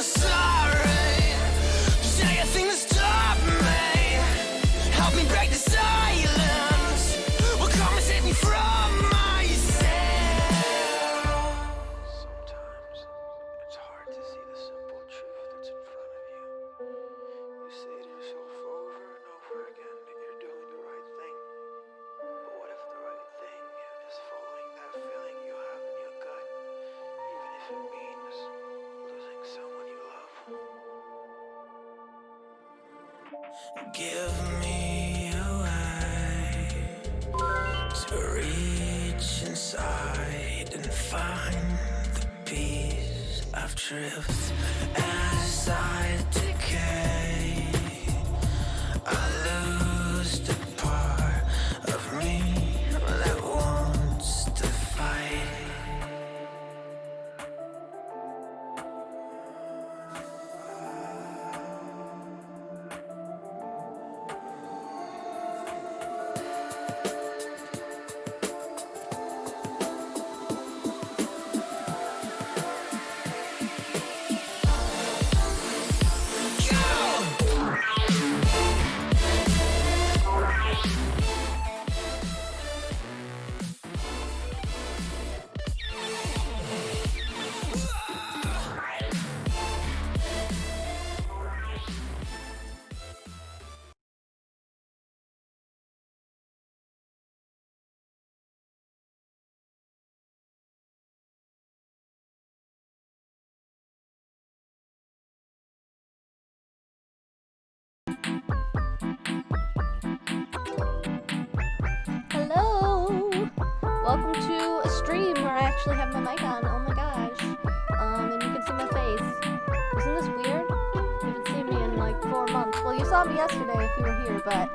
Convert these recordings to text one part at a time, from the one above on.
you're sorry. Say a thing to stop me. Help me break the silence. Well, come and save me from myself. Sometimes it's hard to see the simple truth that's in front of you. You say to yourself over and over again that you're doing the right thing. But what if the right thing is following that feeling you have in your gut, even if it means losing someone you love? Give me a way to reach inside and find the peace I've drift as I decay. I lose the part of me that wants to fight. Hello! Welcome to a stream where I actually have my mic on. Oh my gosh. And you can see my face. Isn't this weird? You haven't seen me in like 4 months. Well, you saw me yesterday if you were here, but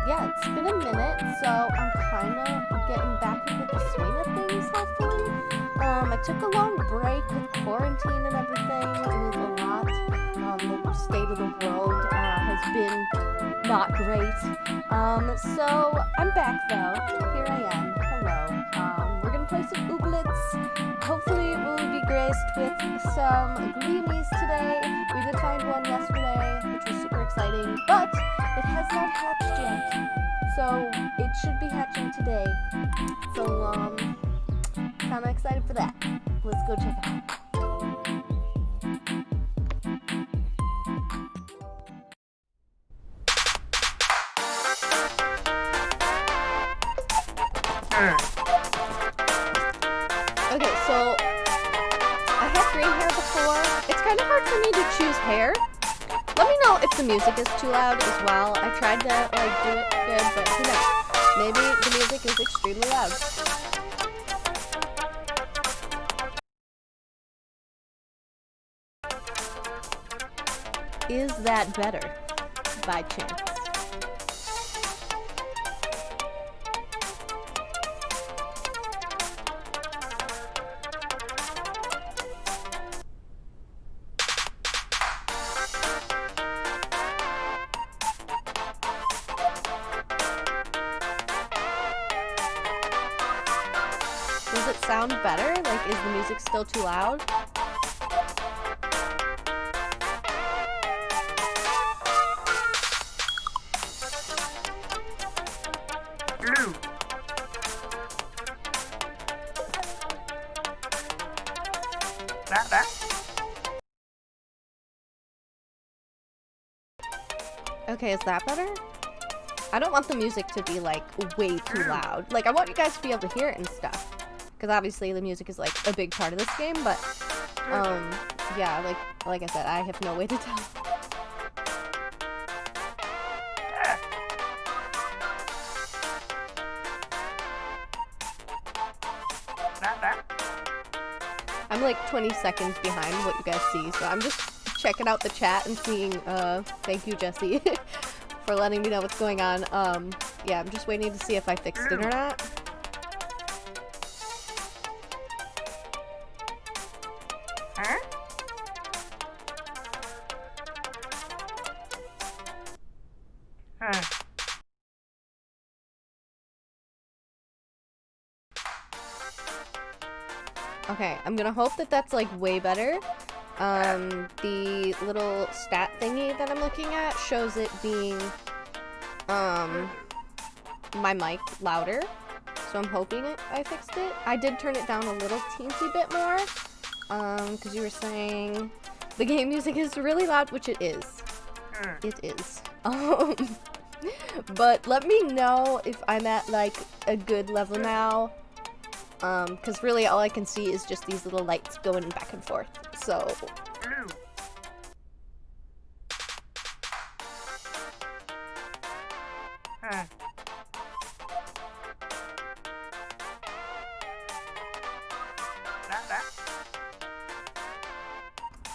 yeah, it's been a minute, so I'm kind of getting back into the swing of things, hopefully. I took a long break with quarantine and everything. It was a lot. The state of the world has been not great. So I'm back though. Here I am. Hello. We're gonna play some Ooblets. Hopefully we'll be graced with some greenies today. We did find one yesterday, which was super exciting, but it has not hatched yet. So it should be hatching today. So kinda excited for that. Let's go check it out. Okay, so I had green hair before. It's kind of hard for me to choose hair. Let me know if the music is too loud as well. I tried to like do it good, but who knows? Maybe the music is extremely loud. Is that better by chance? Does it sound better? Like, is the music still too loud? Okay, is that better? I don't want the music to be like way too loud. Like, I want you guys to be able to hear it and stuff. Because obviously the music is like a big part of this game, but yeah, like I said, I have no way to tell. I'm like 20 seconds behind what you guys see, so I'm just checking out the chat and seeing, thank you, Jesse, for letting me know what's going on. Yeah, I'm just waiting to see if I fixed it or not. Okay, I'm gonna hope that that's like way better. the little stat thingy that I'm looking at shows it being, my mic louder. So I'm hoping I fixed it. I did turn it down a little teensy bit more, because you were saying the game music is really loud, which it is. It is. But let me know if I'm at, like, a good level now, because really all I can see is just these little lights going back and forth, so...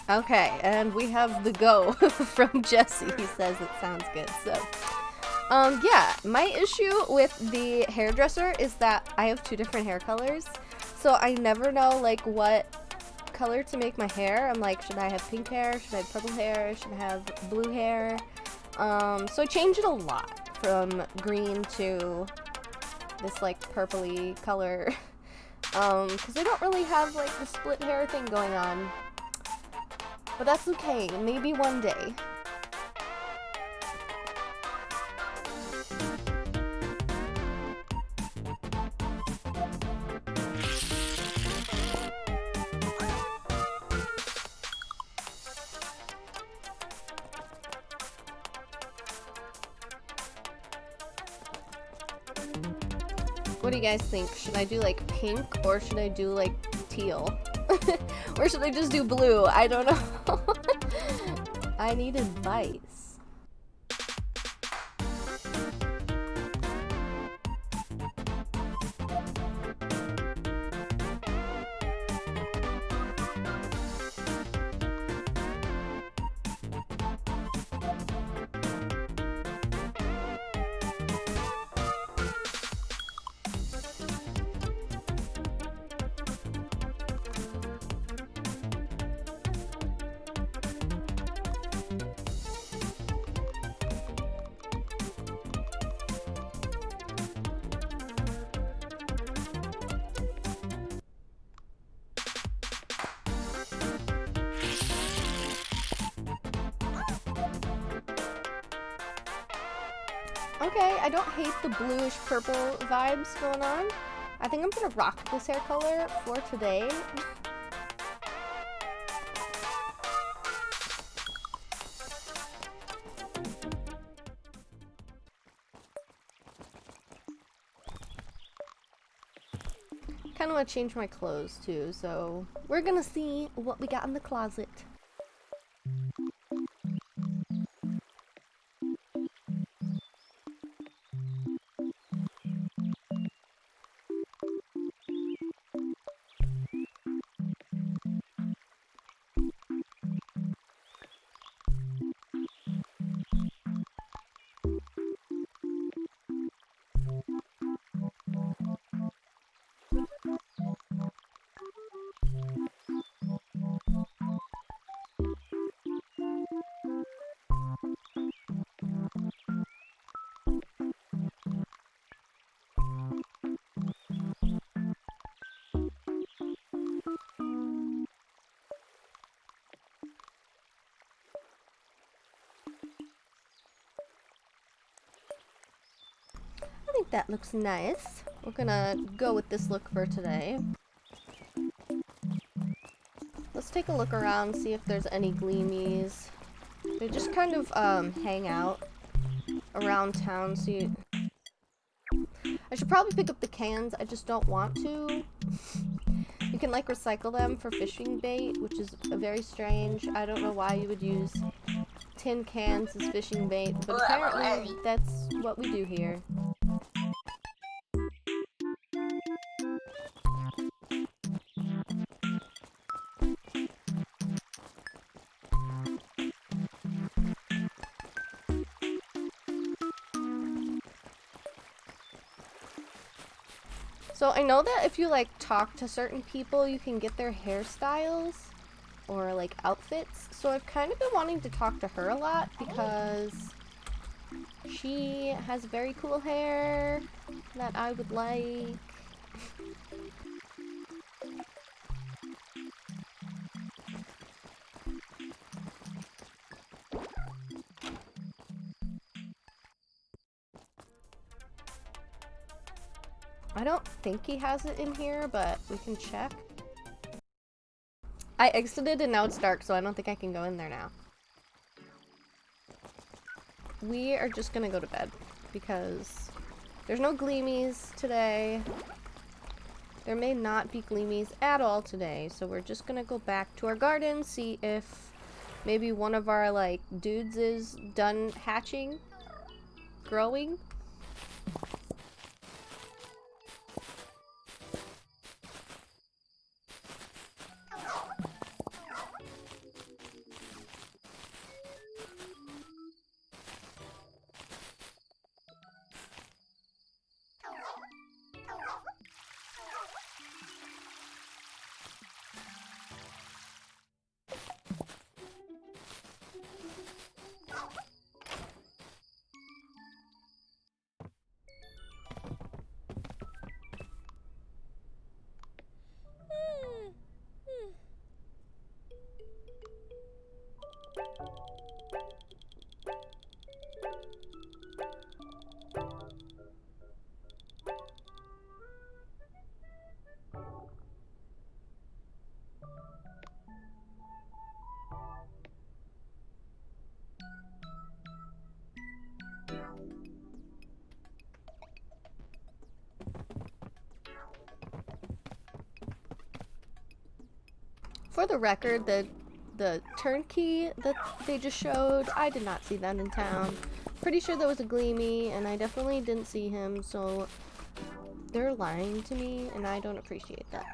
Okay, and we have the go from Jesse. He says it sounds good, so... yeah, my issue with the hairdresser is that I have 2 different hair colors, so I never know, like, what color to make my hair. I'm like, should I have pink hair? Should I have purple hair? Should I have blue hair? So I change it a lot, from green to this, like, purpley color, because I don't really have, like, the split hair thing going on. But that's okay, maybe one day. What do you guys think? Should I do like pink or should I do like teal? Or should I just do blue? I don't know. I need advice. Okay, I don't hate the bluish purple vibes going on. I think I'm gonna rock this hair color for today. Kind of want to change my clothes too, so we're gonna see what we got in the closet. I think that looks nice. We're gonna go with this look for today. Let's take a look around, see if there's any gleamies. They just kind of hang out around town, so I should probably pick up the cans, I just don't want to. You can like recycle them for fishing bait, which is very strange. I don't know why you would use tin cans as fishing bait, but apparently that's what we do here. So I know that if you like talk to certain people, you can get their hairstyles or like outfits. So I've kind of been wanting to talk to her a lot because she has very cool hair that I would like. I don't think he has it in here, but we can check. I exited and now it's dark, so I don't think I can go in there now. We are just gonna go to bed because there's no gleamies today. There may not be gleamies at all today, so we're just gonna go back to our garden, see if maybe one of our, like, dudes is done hatching, growing. For the record, the turnkey that they just showed, I did not see that in town. Pretty sure there was a gleamy, and I definitely didn't see him, so they're lying to me, and I don't appreciate that.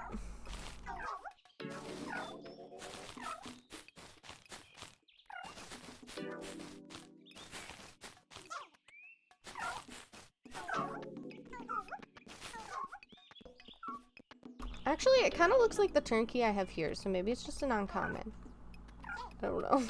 Actually, it kind of looks like the turnkey I have here, so maybe it's just an uncommon. I don't know.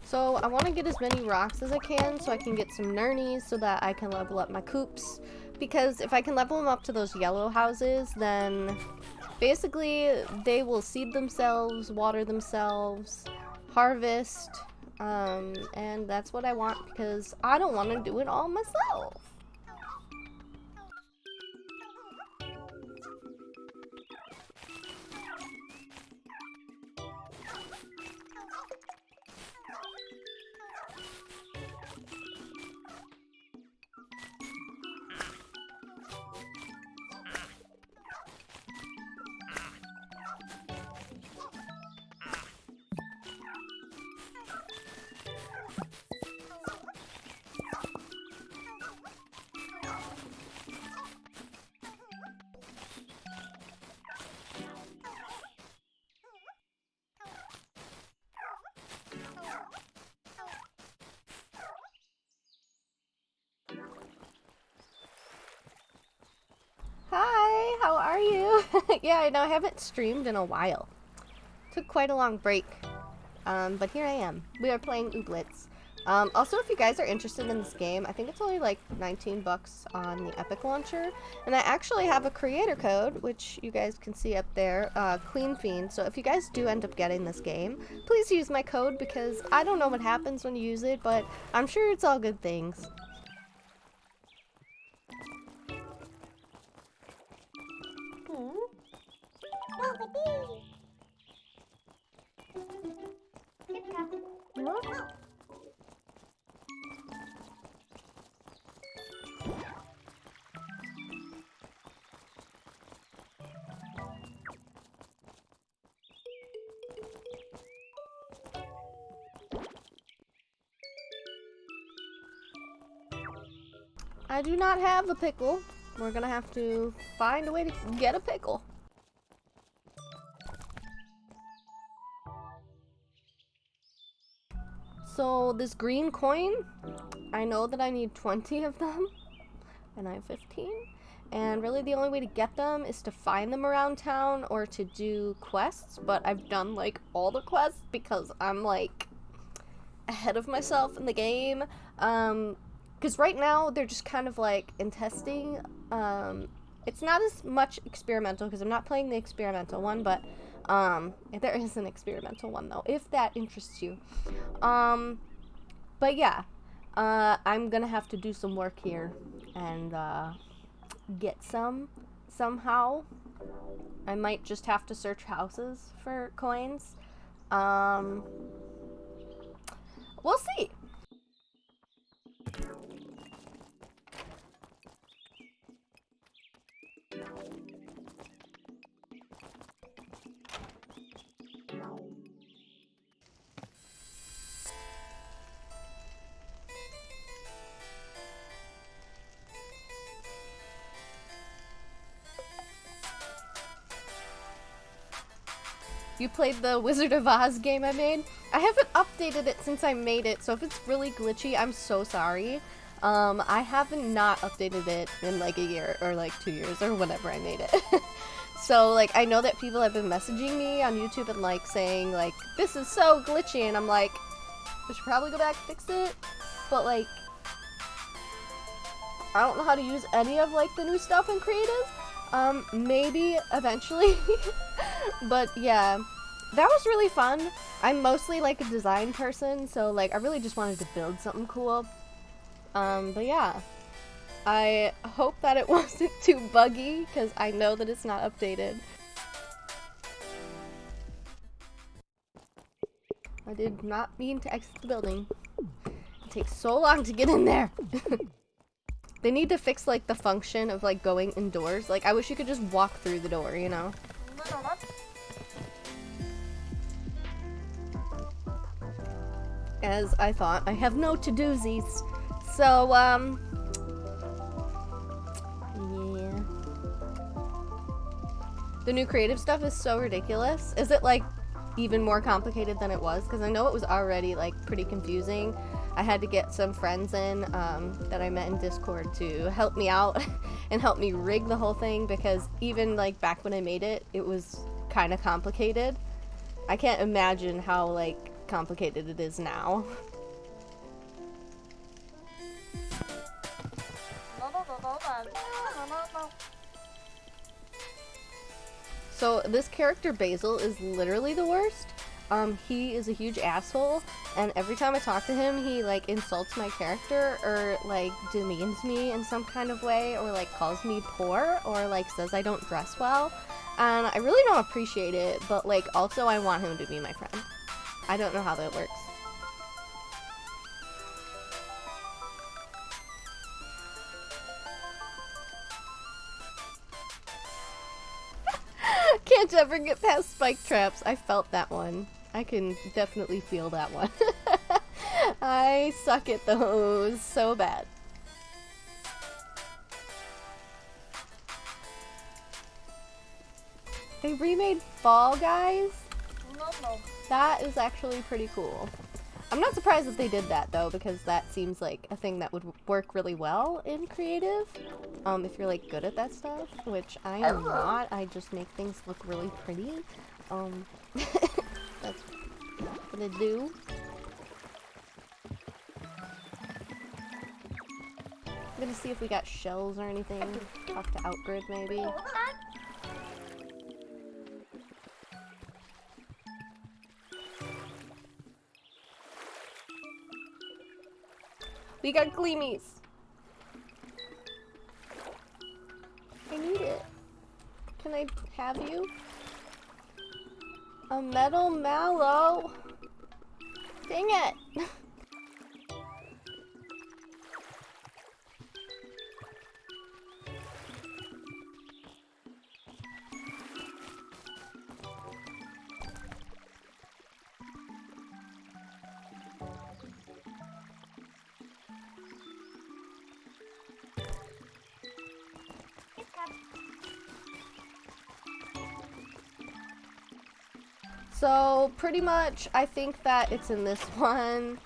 So I want to get as many rocks as I can so I can get some nernies so that I can level up my coops. Because if I can level them up to those yellow houses, then basically they will seed themselves, water themselves, harvest, and that's what I want because I don't want to do it all myself. Hi, how are you? Yeah, I know I haven't streamed in a while. Took quite a long break, but here I am. We are playing Ooblets. Also, if you guys are interested in this game, I think it's only like 19 bucks on the Epic Launcher, and I actually have a creator code, which you guys can see up there, QueenFiend. So if you guys do end up getting this game, please use my code because I don't know what happens when you use it, but I'm sure it's all good things. I do not have a pickle. We're gonna have to find a way to get a pickle. So this green coin, I know that I need 20 of them. and I'm 15. And really the only way to get them is to find them around town or to do quests, but I've done like all the quests because I'm like ahead of myself in the game. Because right now they're just kind of like in testing. It's not as much experimental because I'm not playing the experimental one, but there is an experimental one though, if that interests you. But yeah, I'm gonna have to do some work here and get some somehow. I might just have to search houses for coins. We'll see. You played the Wizard of Oz game I made? I haven't updated it since I made it, so if it's really glitchy, I'm so sorry. I haven't not updated it in like a year or like 2 years or whenever I made it. So like I know that people have been messaging me on YouTube and like saying like, this is so glitchy, and I'm like, I should probably go back and fix it, but like I don't know how to use any of like the new stuff in creative. Maybe eventually. But yeah, that was really fun. I'm mostly like a design person, so like I really just wanted to build something cool. But yeah, I hope that it wasn't too buggy because I know that it's not updated. I did not mean to exit the building. It takes so long to get in there. They need to fix like the function of like going indoors. Like I wish you could just walk through the door, you know? As I thought, I have no to-doozies. So, yeah. The new creative stuff is so ridiculous. Is it like even more complicated than it was? Because I know it was already like pretty confusing. I had to get some friends in that I met in Discord to help me out and help me rig the whole thing, because even like back when I made it, it was kind of complicated. I can't imagine how like complicated it is now. So this character Basil is literally the worst. He is a huge asshole, and every time I talk to him, he like insults my character or like demeans me in some kind of way, or like calls me poor, or like says I don't dress well, and I really don't appreciate it, but like also I want him to be my friend. I don't know how that works. Can't ever get past spike traps. I felt that one. I can definitely feel that one. I suck at those so bad. They remade Fall Guys? That is actually pretty cool. I'm not surprised that they did that though, because that seems like a thing that would work really well in creative. If you're like good at that stuff, which I am not. I just make things look really pretty. That's what I do. I'm gonna see if we got shells or anything. Talk to Outgrid maybe. We got gleamies. I need it. Can I have you? A metal mallow. Dang it. So, pretty much, I think that it's in this one.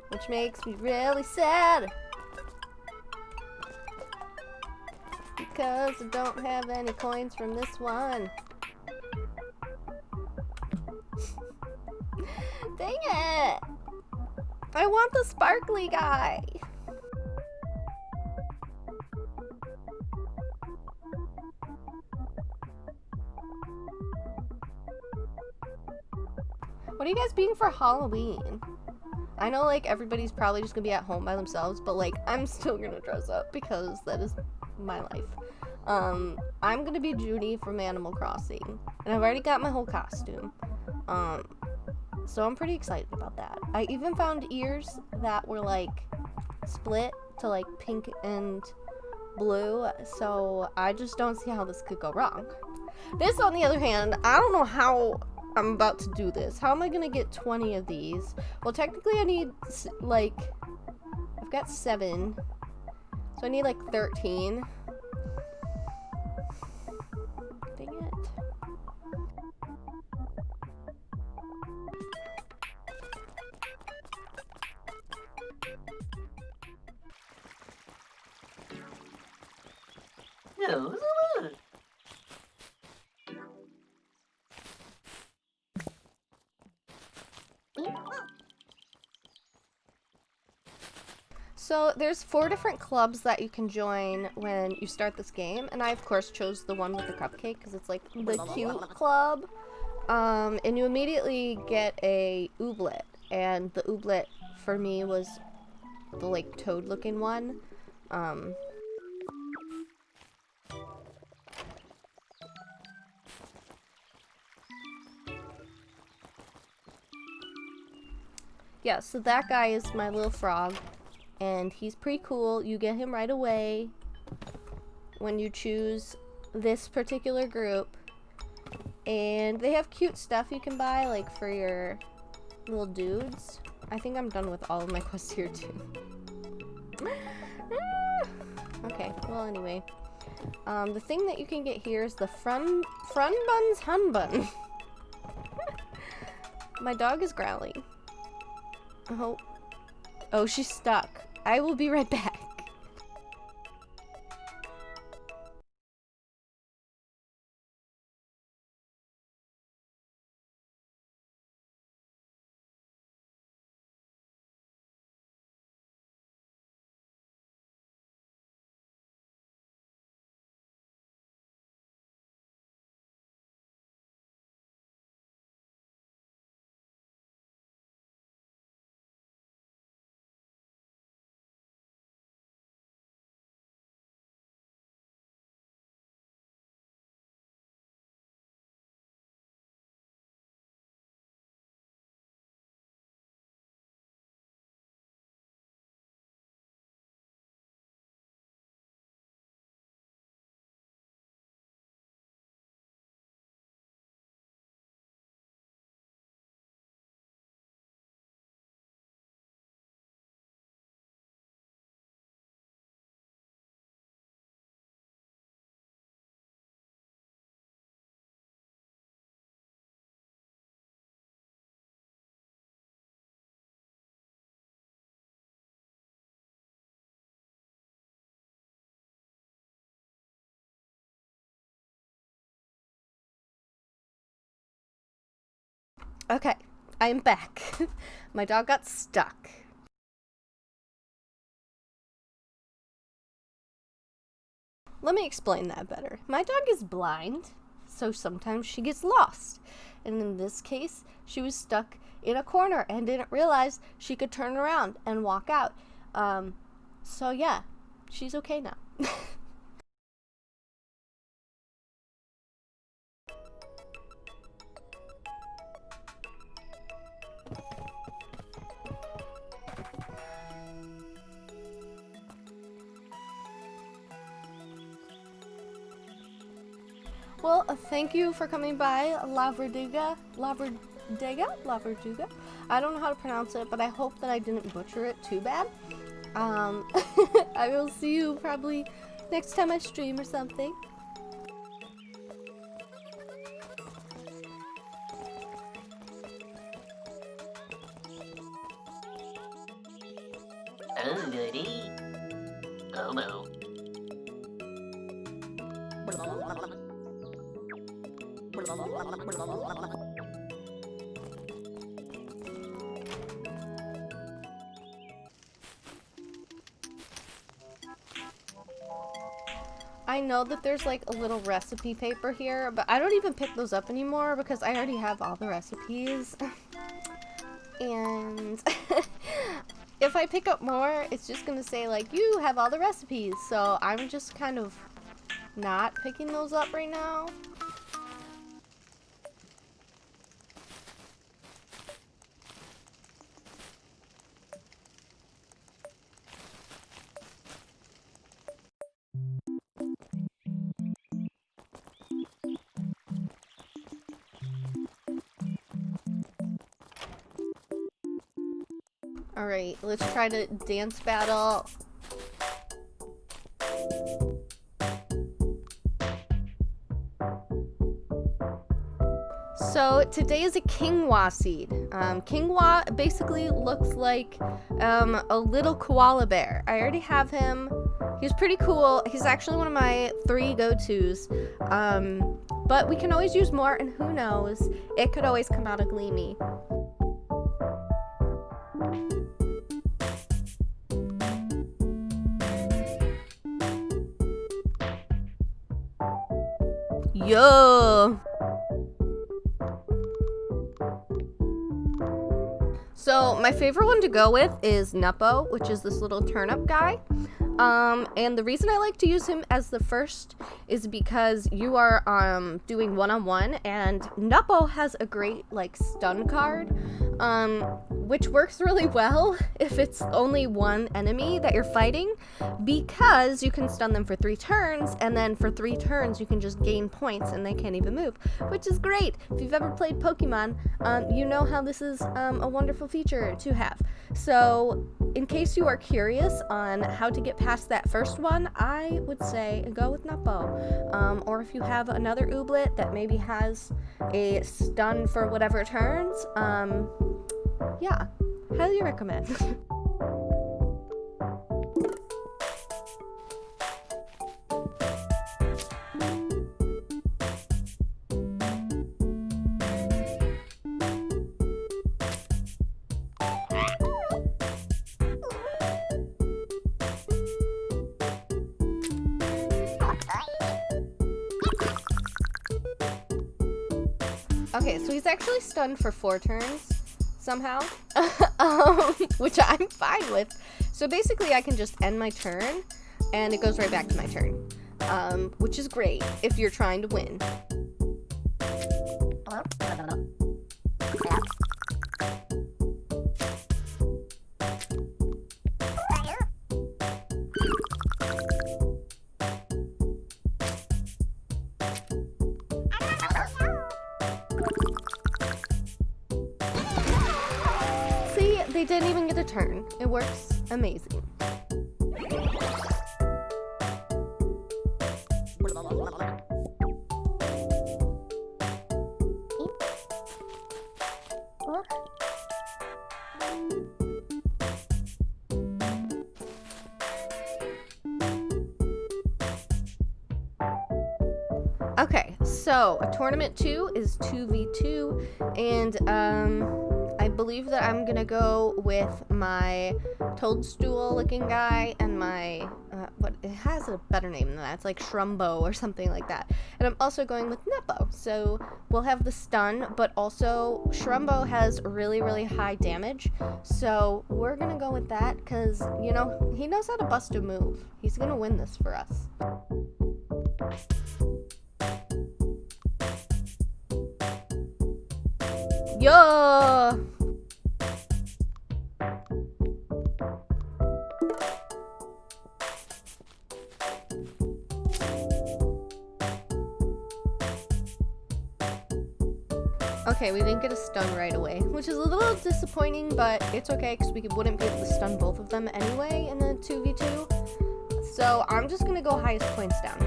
Which makes me really sad. Cause I don't have any coins from this one. Dang it! I want the sparkly guy! What are you guys being for Halloween? I know, like, everybody's probably just gonna be at home by themselves, but, like, I'm still gonna dress up because that is my life. I'm gonna be Judy from Animal Crossing, and I've already got my whole costume. So I'm pretty excited about that. I even found ears that were, like, split to, like, pink and blue, so I just don't see how this could go wrong. This, on the other hand, I don't know how I'm about to do this. How am I gonna get 20 of these? Well, technically I need, like, I've got 7, so I need, like, 13. Dang it. So there's 4 different clubs that you can join when you start this game, and I of course chose the one with the cupcake because it's like the cute club. And you immediately get a ooblet, and the ooblet for me was the like toad looking one. Yeah, so that guy is my little frog, and he's pretty cool. You get him right away when you choose this particular group. And they have cute stuff you can buy, like for your little dudes. I think I'm done with all of my quests here too. Okay, well anyway. The thing that you can get here is the Frunbun's Hunbun. My dog is growling. Oh, she's stuck. I will be right back. Okay, I am back. My dog got stuck. Let me explain that better. My dog is blind, so sometimes she gets lost. And in this case, she was stuck in a corner and didn't realize she could turn around and walk out. So yeah, she's okay now. Well, thank you for coming by, Laverduga. I don't know how to pronounce it, but I hope that I didn't butcher it too bad. I will see you probably next time I stream or something. Oh, goody. Oh, no. I know that there's like a little recipe paper here, but I don't even pick those up anymore because I already have all the recipes. And if I pick up more, it's just gonna say like, you have all the recipes. So I'm just kind of not picking those up right now. Alright, let's try to dance battle. So today is a quinoa seed. Quinoa basically looks like a little koala bear. I already have him. He's pretty cool. He's actually one of my 3 go-tos. But we can always use more, and who knows, it could always come out a gleamy. Yo! So my favorite one to go with is Nuppo, which is this little turnip guy. And the reason I like to use him as the first is because you are doing one-on-one, and Nuppo has a great like stun card, which works really well if it's only one enemy that you're fighting, because you can stun them for 3 turns, and then for 3 turns you can just gain points and they can't even move, which is great. If you've ever played Pokemon, you know how this is a wonderful feature to have. So in case you are curious on how to get past that first one, I would say go with Nuppo. Or if you have another Ooblet that maybe has a stun for whatever turns, yeah, highly recommend. Okay, so he's actually stunned for 4 turns somehow, which I'm fine with. So basically I can just end my turn and it goes right back to my turn, which is great if you're trying to win. They didn't even get a turn. It works amazing. Okay, so a tournament 2 is 2v2, and I believe that I'm gonna go with my toadstool looking guy and my what, it has a better name than that, it's like Shrumbo or something like that, and I'm also going with Nuppo. So we'll have the stun, but also Shrumbo has really high damage, so we're gonna go with that because, you know, he knows how to bust a move. He's gonna win this for us. Yo! Okay, we didn't get a stun right away, which is a little disappointing, but it's okay because we wouldn't be able to stun both of them anyway in the 2v2. So I'm just gonna go highest points down.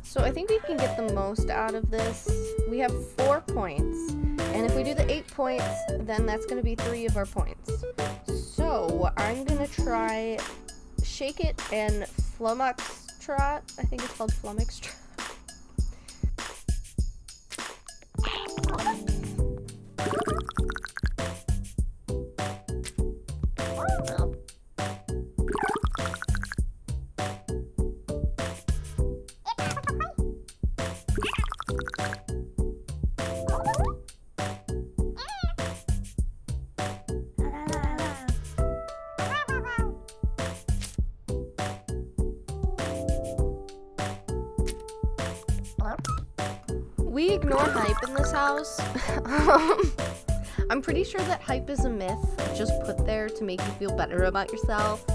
So I think we can get the most out of this. We have 4 points, and if we do the 8 points, then that's going to be 3 of our points. So I'm going to try Shake It and Flummox Trot. I think it's called Flummox Trot. We ignore hype in this house. I'm pretty sure that hype is a myth just put there to make you feel better about yourself.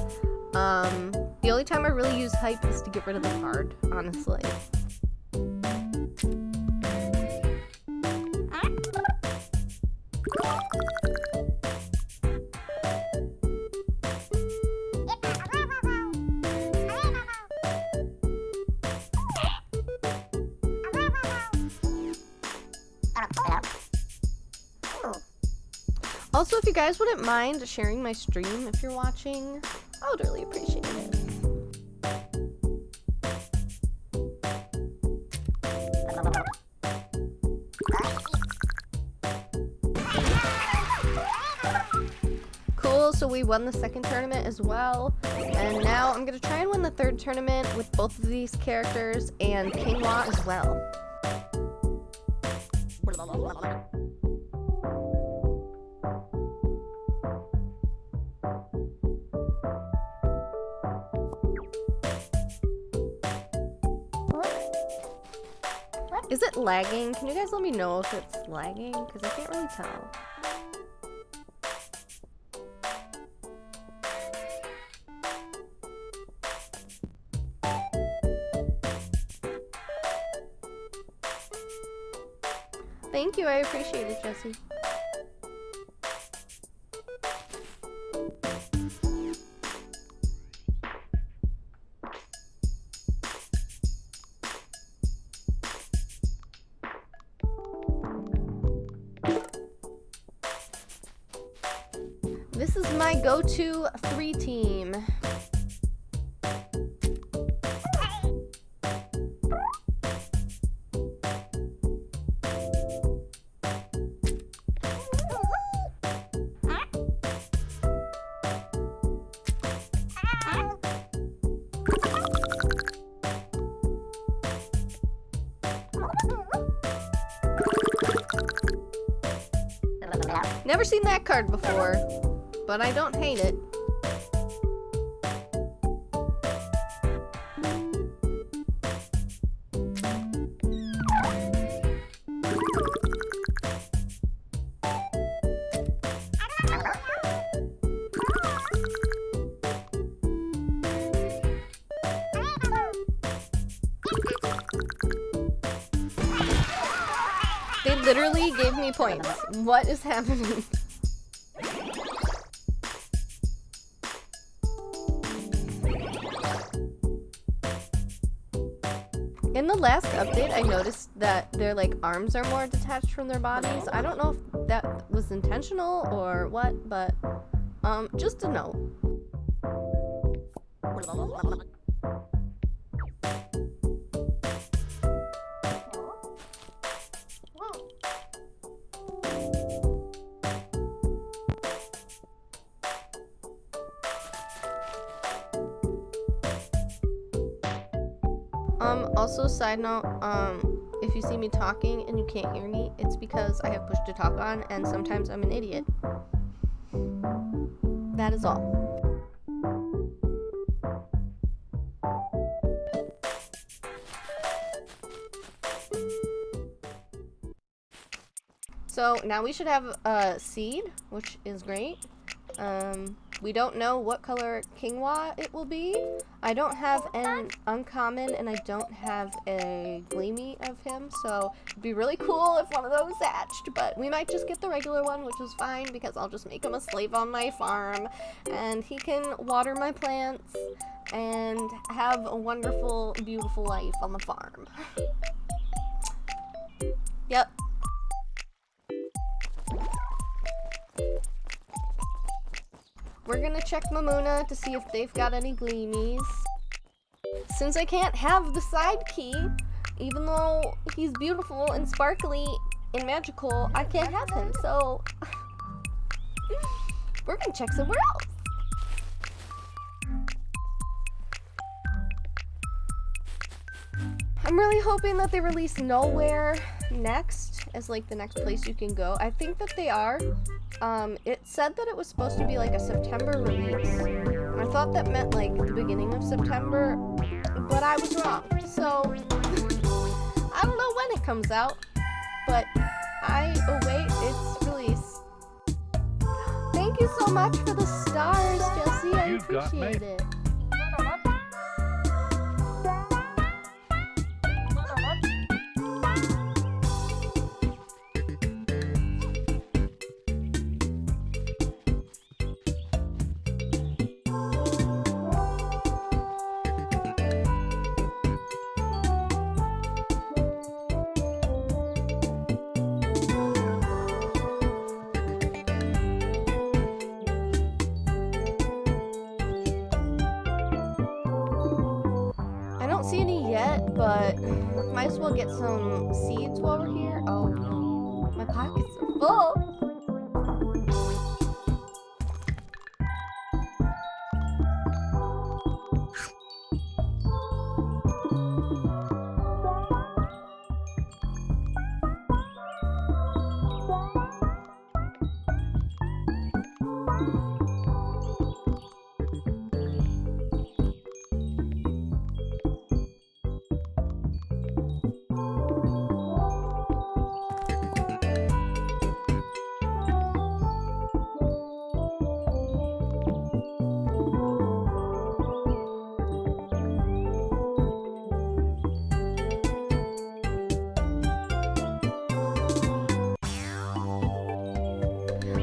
The only time I really use hype is to get rid of the card, honestly. Also, if you guys wouldn't mind sharing my stream if you're watching, I would really appreciate it. Cool, so we won the second tournament as well. And now I'm gonna try and win the third tournament with both of these characters and Quinoa as well. Is it lagging? Can you guys let me know if it's lagging? Because I can't really tell. Thank you, I appreciate it, Jesse. This is my go-to 3 team. Never seen that card before, but I don't hate it. They literally gave me points. What is happening? In the last update, I noticed that their arms are more detached from their bodies. I don't know if that was intentional or what, but just a note. Also, side note, if you see me talking and you can't hear me, it's because I have push to talk on and sometimes I'm an idiot. That is all. So now we should have a seed, which is great. We don't know what color Quinoa it will be. I don't have an uncommon and I don't have a gleamy of him, so it'd be really cool if one of those hatched, but we might just get the regular one, which is fine because I'll just make him a slave on my farm and he can water my plants and have a wonderful, beautiful life on the farm. Yep. We're gonna check Mamuna to see if they've got any gleamies. Since I can't have the side key, even though he's beautiful and sparkly and magical, I can't have him, so we're gonna check somewhere else. I'm really hoping that they release Nowhere next as the next place you can go. I think that they are. It said that it was supposed to be a September release. I thought that meant the beginning of September, but I was wrong. So I don't know when it comes out. but I await its release. Thank you so much for the stars, Jesse. I appreciate it. I don't see any yet, but might as well get some seeds while we're here. Oh no, my pockets are full.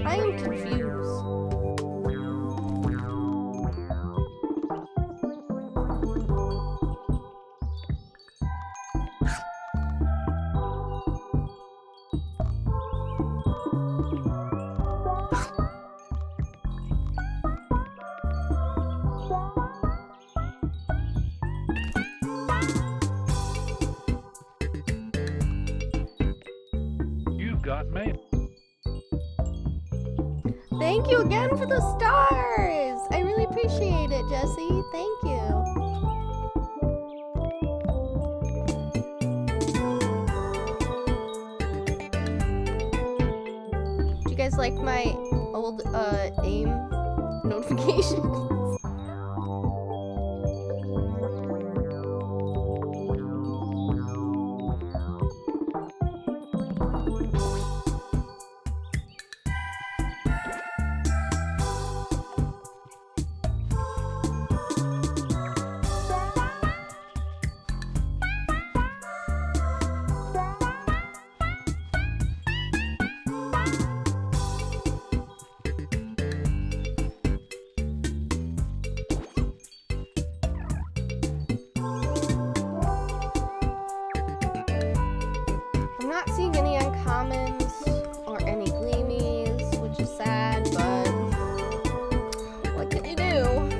I am confused. You've got mail. Thank you again for the stars. I really appreciate it, Jesse. Thank you. Do you guys like my old AIM notifications? I'm not seeing any uncommons or any gleamies, which is sad, but what can you do?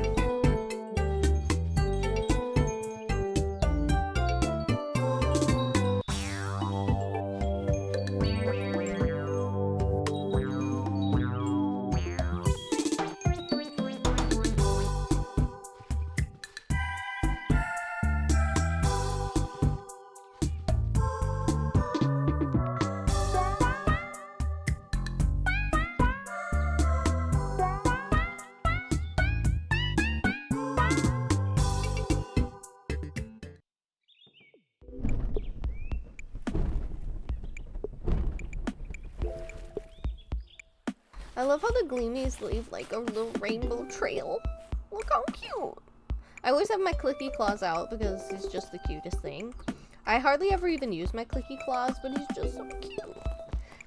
I love how the gleamies leave like a little rainbow trail. Look how cute. I always have my clicky claws out because he's just the cutest thing. I hardly ever even use my clicky claws, but he's just so cute.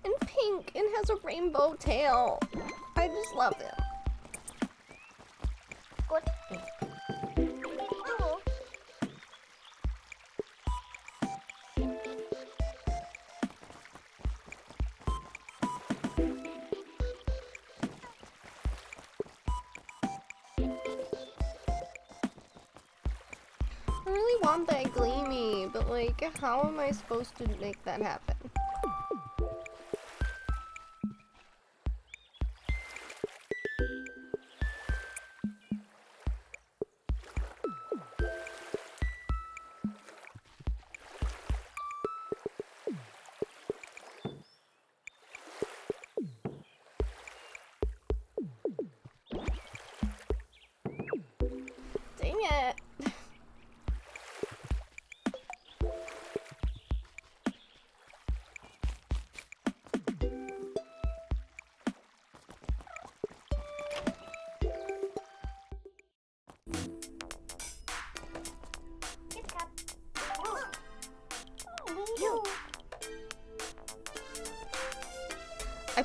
And pink and has a rainbow tail. I just love him. Good. Oh. I really want that gleamy, but like, how am I supposed to make that happen? Dang it.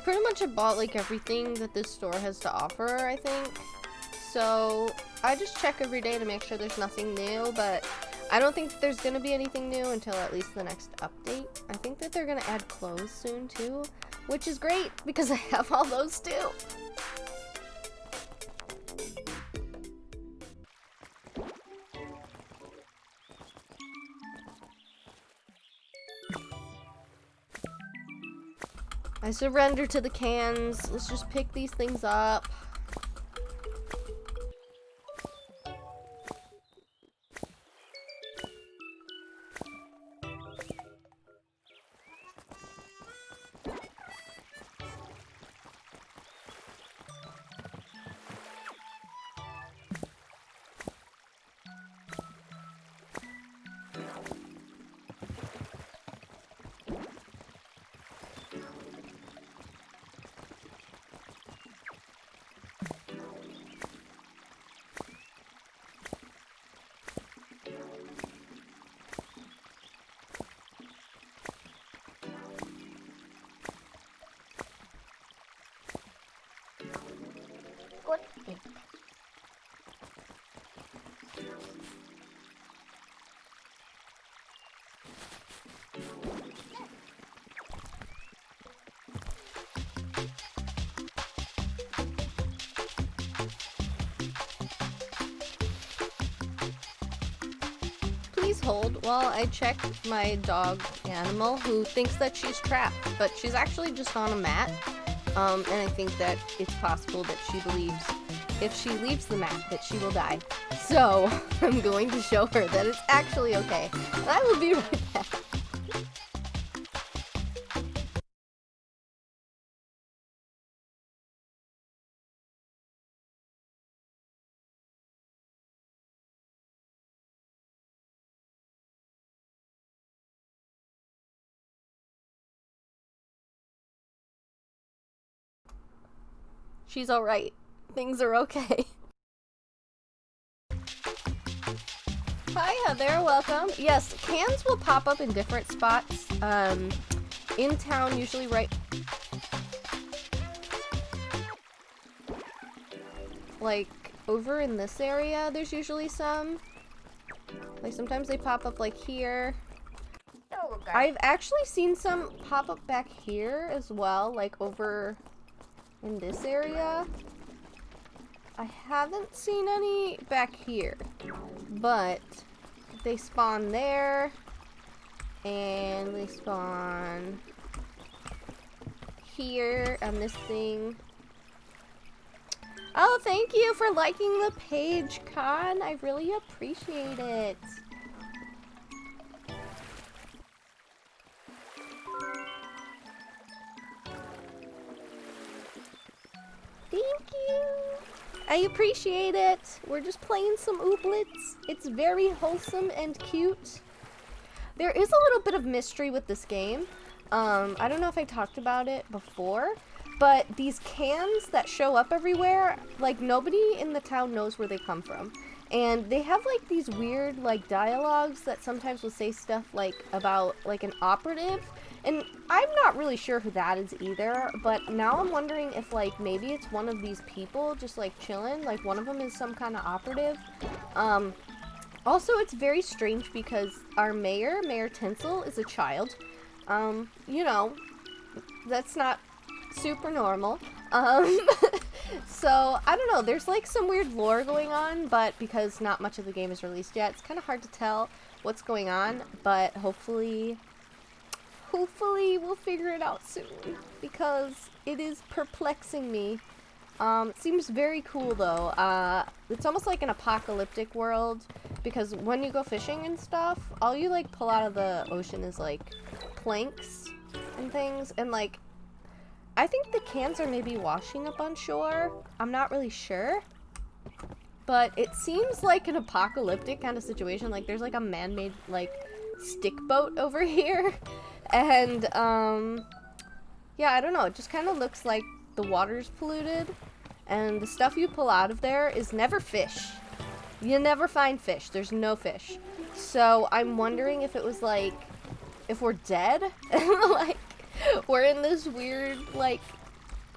pretty much have bought like everything that this store has to offer, I think. So I just check every day to make sure there's nothing new, but I don't think there's gonna be anything new until at least the next update. I think that they're gonna add clothes soon too, which is great because I have all those too. I surrender to the cans. Let's just pick these things up. Good. Please hold while I check my dog Animal, who thinks that she's trapped, but she's actually just on a mat. And I think that it's possible that she believes if she leaves the mat that she will die. So I'm going to show her that it's actually okay. And I will be right back. She's alright. Things are okay. Hiya there, welcome. Yes, cans will pop up in different spots. In town, usually right... Like, over in this area, there's usually some. Like, sometimes they pop up like here. I've actually seen some pop up back here as well, like over in this area. I haven't seen any back here, but they spawn there, and they spawn here on this thing. Oh, thank you for liking the page, Con. I really appreciate it. Thank you. I appreciate it. We're just playing some Ooblets. It's very wholesome and cute. There is a little bit of mystery with this game. I don't know if I talked about it before, but these cans that show up everywhere, like nobody in the town knows where they come from. And they have like these weird like dialogues that sometimes will say stuff like about like an operative. And I'm not really sure who that is either, but now I'm wondering if like maybe it's one of these people just like chilling, like one of them is some kind of operative. Also, it's very strange because our mayor, Mayor Tinsel, is a child. You know, that's not super normal. So, I don't know, there's like some weird lore going on, but because not much of the game is released yet, it's kind of hard to tell what's going on, but hopefully we'll figure it out soon, because it is perplexing me. It seems very cool though. It's almost like an apocalyptic world, because when you go fishing and stuff, all you like pull out of the ocean is like planks and things, and like I think the cans are maybe washing up on shore. I'm not really sure, but it seems like an apocalyptic kind of situation. Like there's like a man-made like stick boat over here. And, yeah, I don't know, it just kind of looks like the water's polluted, and the stuff you pull out of there is never fish. You never find fish. There's no fish. So, I'm wondering if it was, like, if we're dead, like, we're in this weird, like,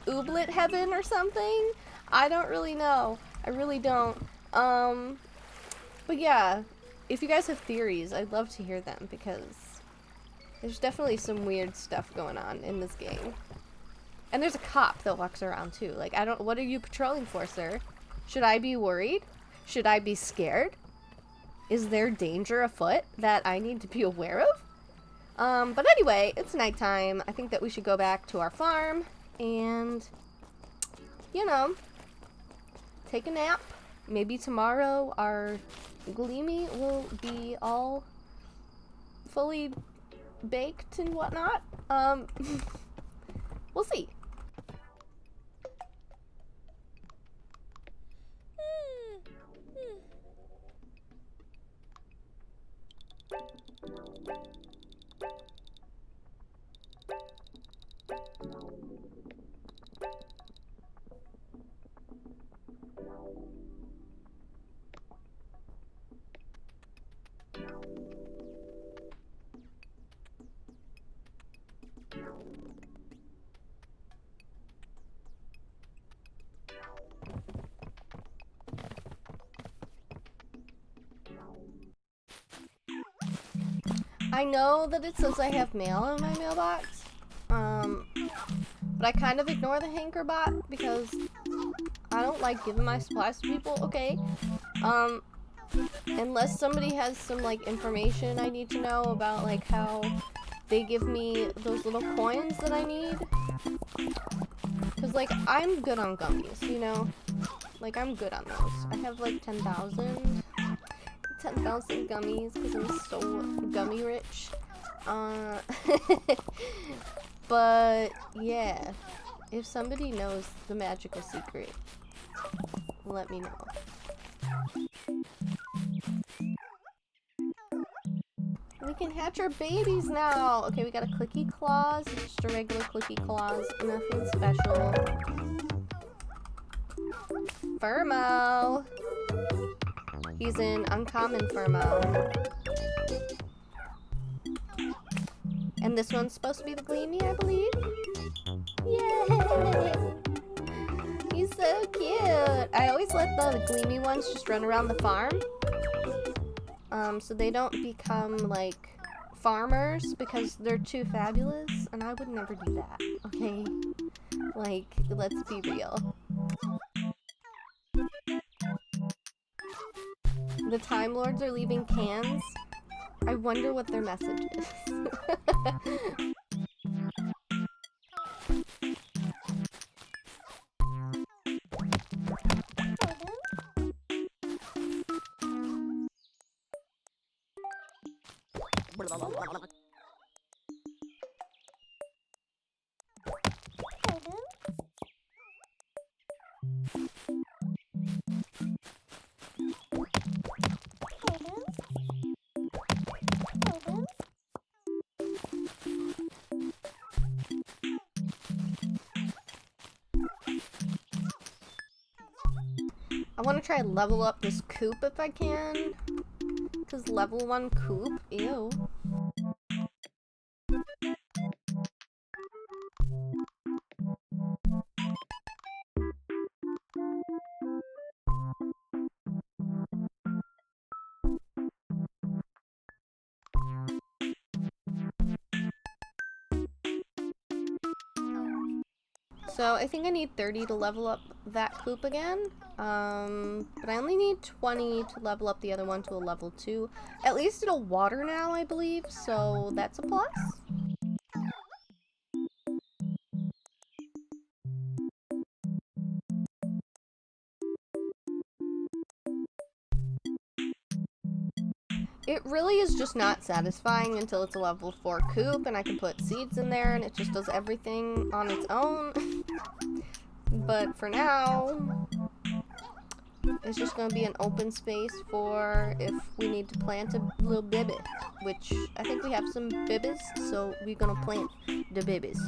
Ooblet heaven or something? I don't really know. I really don't. But yeah, if you guys have theories, I'd love to hear them because there's definitely some weird stuff going on in this game. And there's a cop that walks around too. Like, what are you patrolling for, sir? Should I be worried? Should I be scared? Is there danger afoot that I need to be aware of? But anyway, it's nighttime. I think that we should go back to our farm and, you know, take a nap. Maybe tomorrow our Gleamy will be all fully baked and whatnot. We'll see. I know that it says I have mail in my mailbox, but I kind of ignore the hanker bot because I don't like giving my supplies to people, okay? Unless somebody has some, like, information I need to know about, like, how they give me those little coins that I need. Because, like, I'm good on gummies, you know? Like, I'm good on those. I have, like, 10,000 gummies because I'm so gummy rich. But, yeah. If somebody knows the magical secret, let me know. We can hatch our babies now! Okay, we got a clicky claws, just a regular clicky claws, nothing special. Furmo! He's an uncommon Furmo. And this one's supposed to be the Gleamy, I believe? Yay! He's so cute! I always let the Gleamy ones just run around the farm. So they don't become, like, farmers because they're too fabulous, and I would never do that, okay? Like, let's be real. The Time Lords are leaving cans. I wonder what their message is. I want to try and level up this coop if I can. Because level 1 coop? Ew. So I think I need 30 to level up that coop again. But I only need 20 to level up the other one to a level 2. At least it'll water now, I believe, so that's a plus. It really is just not satisfying until it's a level 4 coop and I can put seeds in there and it just does everything on its own. But for now, it's just going to be an open space for if we need to plant a little baby, which I think we have some babies, so we're going to plant the babies.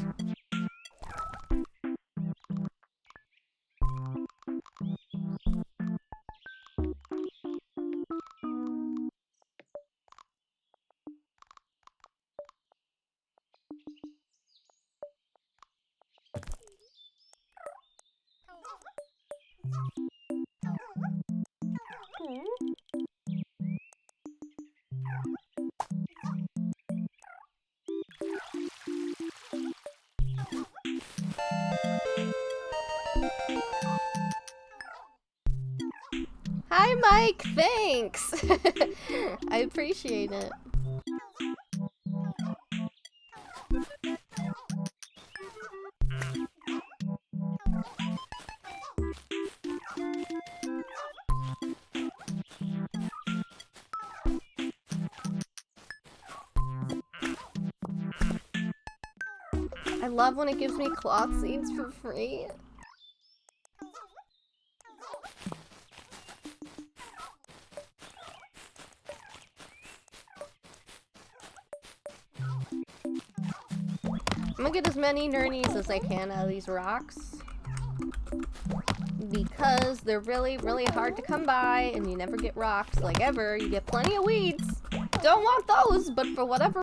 Mike! Thanks! I appreciate it. I love when it gives me cloth seeds for free. I'm gonna get as many nernies as I can out of these rocks. Because they're really, really hard to come by, and you never get rocks like ever. You get plenty of weeds. Don't want those, but for whatever.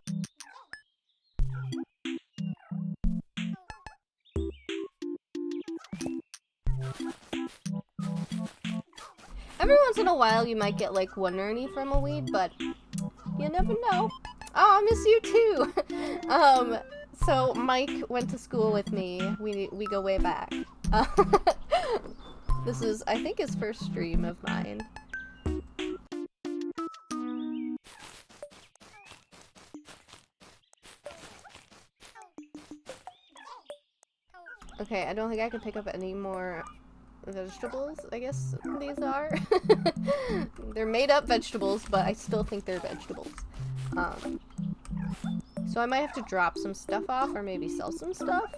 Every once in a while, you might get like one nerny from a weed, but you never know. Oh, I miss you too. So Mike went to school with me. We go way back. This is, I think, his first stream of mine. Okay, I don't think I can pick up any more vegetables, I guess these are. They're made up vegetables, but I still think they're vegetables. So I might have to drop some stuff off or maybe sell some stuff.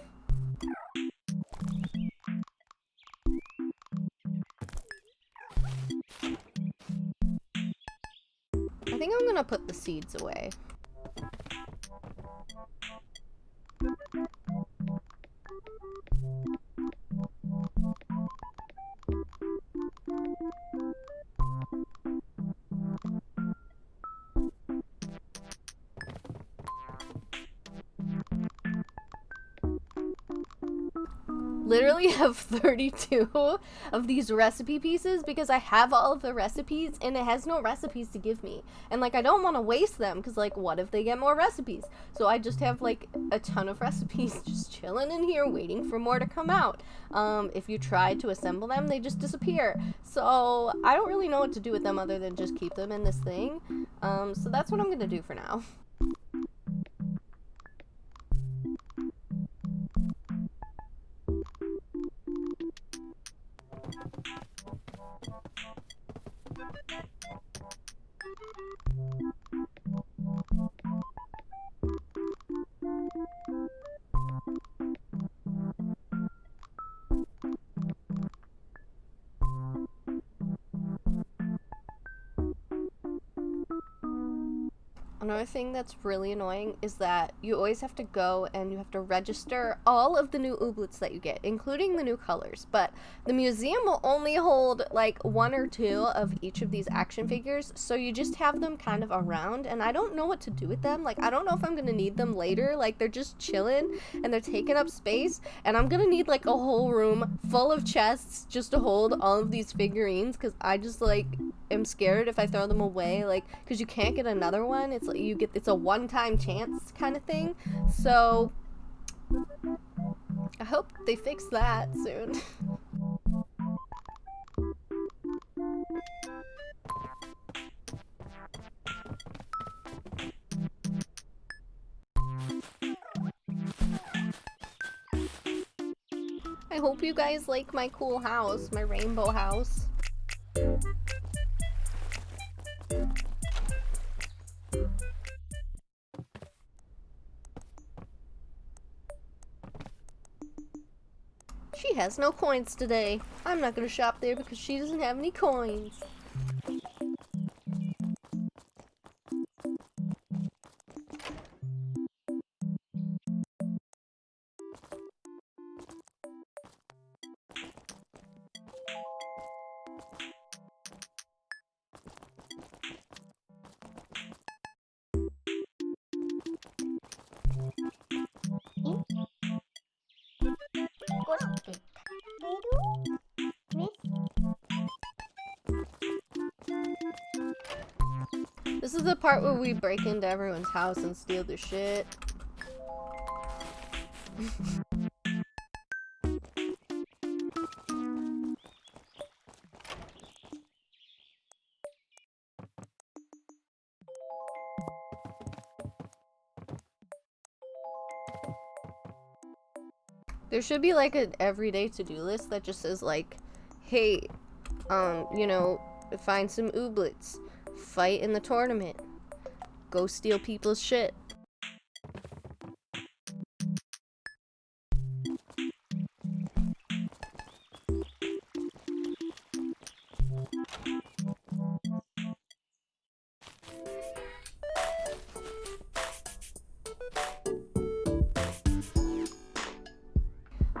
I think I'm gonna put the seeds away. Literally have 32 of these recipe pieces because I have all of the recipes and it has no recipes to give me. And like I don't want to waste them because like what if they get more recipes? So I just have like a ton of recipes just chilling in here waiting for more to come out. If you try to assemble them, they just disappear. So I don't really know what to do with them other than just keep them in this thing. So that's what I'm gonna do for now. Another thing that's really annoying is that you always have to go and you have to register all of the new Ooblets that you get, including the new colors. But the museum will only hold like 1 or 2 of each of these action figures, so you just have them kind of around, and I don't know what to do with them. Like, I don't know if I'm gonna need them later. Like, they're just chilling and they're taking up space, and I'm gonna need like a whole room full of chests just to hold all of these figurines, because I just like am scared if I throw them away, like, because you can't get another one. It's like it's a one-time chance kind of thing. So I hope they fix that soon. I hope you guys like my cool house, my rainbow house. She has no coins today. I'm not gonna shop there because she doesn't have any coins. This is the part where we break into everyone's house and steal their shit. There should be like an everyday to-do list that just says like, hey, you know, find some Ooblets, fight in the tournament, go steal people's shit.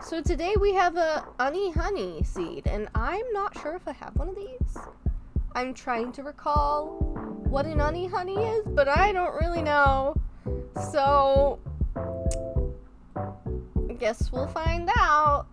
So today we have a honey seed, and I'm not sure if I have one of these. I'm trying to recall what an honey is, but I don't really know. So I guess we'll find out.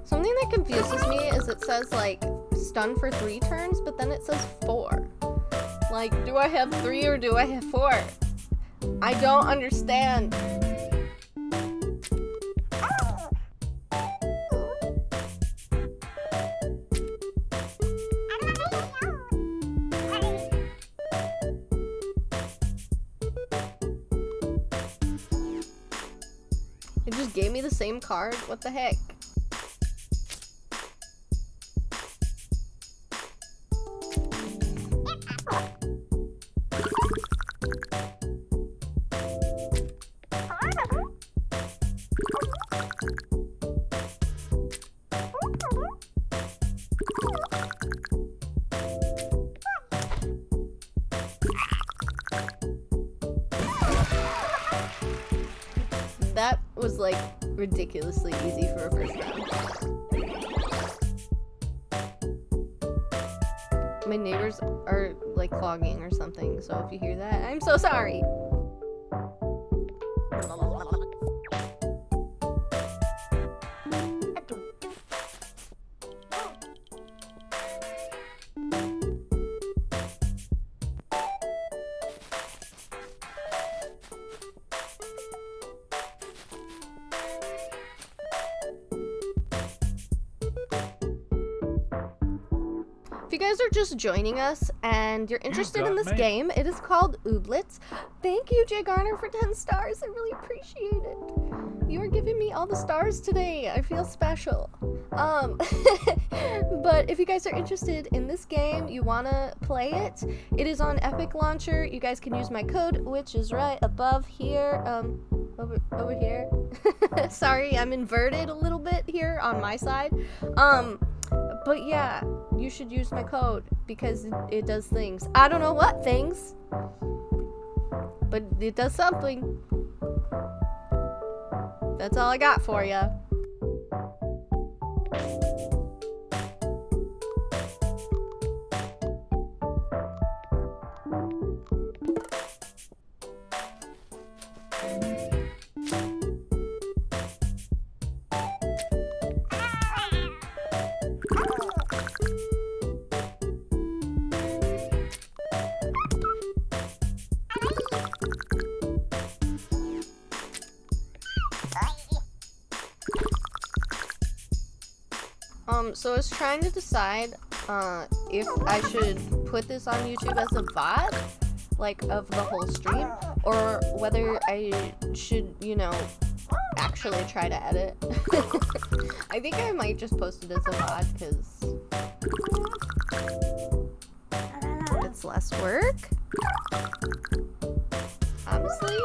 Something that confuses me is it says like stun for 3 turns, but then it says 4. Like, do I have 3 or do I have 4? I don't understand. It just gave me the same card? What the heck? That was like ridiculously easy for a first round. My neighbors are like clogging or something, so if you hear that, I'm so sorry. If you guys are just joining us and you're interested in this game, it is called Ooblets. Thank you, Jay Garner, for 10 stars. I really appreciate it. You are giving me all the stars today. I feel special. But if you guys are interested in this game, you want to play it, it is on Epic Launcher. You guys can use my code, which is right above here. Over here. Sorry, I'm inverted a little bit here on my side. But yeah, you should use my code because it does things. I don't know what things, but it does something. That's all I got for ya. So I was trying to decide if I should put this on YouTube as a VOD, like of the whole stream, or whether I should, you know, actually try to edit. I think I might just post it as a VOD because it's less work, honestly.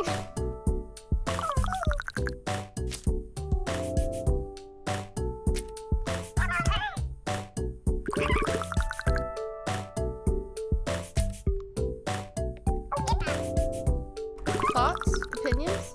Thoughts? Opinions?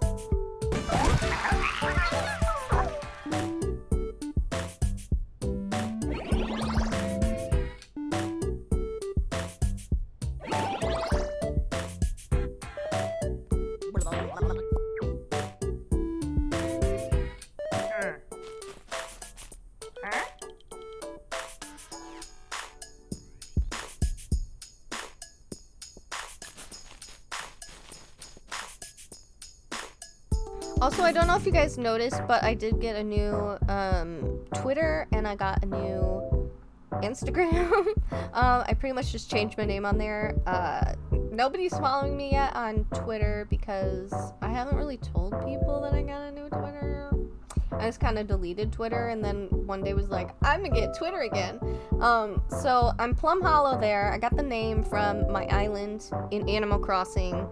Also, I don't know if you guys noticed, but I did get a new Twitter and I got a new Instagram. I pretty much just changed my name on there. Nobody's following me yet on Twitter because I haven't really told people that I got a new Twitter. I just kind of deleted Twitter and then one day was like, I'm gonna get Twitter again. So I'm Plum Hollow there. I got the name from my island in Animal Crossing.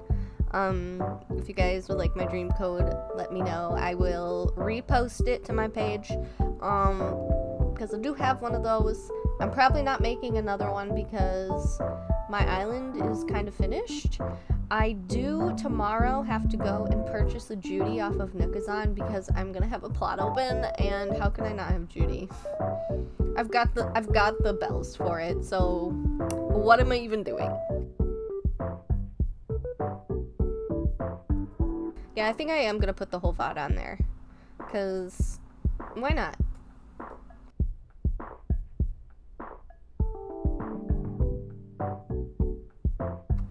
If you guys would like my dream code, let me know. I will repost it to my page, because I do have one of those. I'm probably not making another one because my island is kind of finished. I do tomorrow have to go and purchase a Judy off of Nookazon because I'm gonna have a plot open, and how can I not have Judy? I've got the bells for it, so what am I even doing? Yeah, I think I am gonna put the whole VOD on there, cause why not?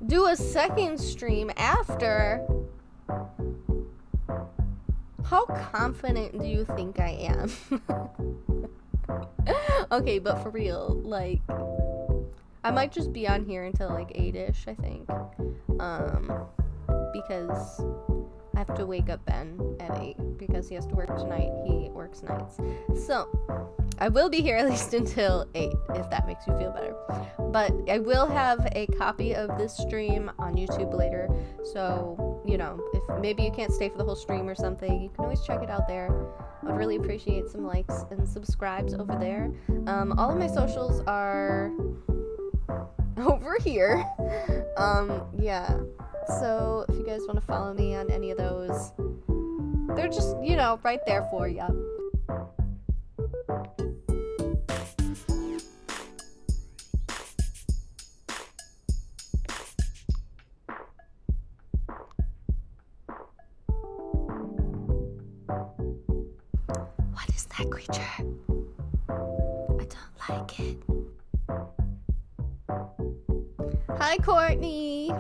Do a second stream after? How confident do you think I am? Okay, but for real, like, I might just be on here until like 8-ish, I think. Because I have to wake up Ben at 8 because he has to work tonight. He works nights. So, I will be here at least until 8, if that makes you feel better. But I will have a copy of this stream on YouTube later. So, you know, if maybe you can't stay for the whole stream or something, you can always check it out there. I'd really appreciate some likes and subscribes over there. All of my socials are over here. Yeah. So if you guys want to follow me on any of those, they're just, you know, right there for ya. What is that creature? I don't like it. Hi, Courtney.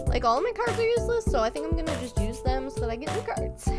Like, all of my cards are useless, so I think I'm gonna just use them so that I get new cards.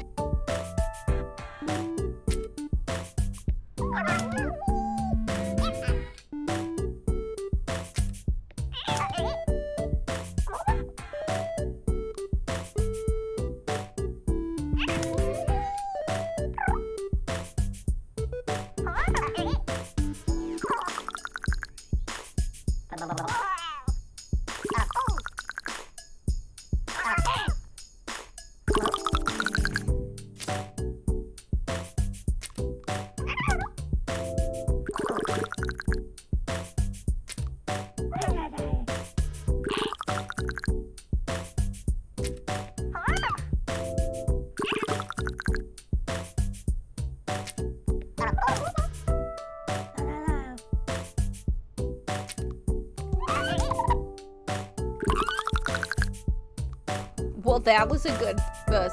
Well, that was a good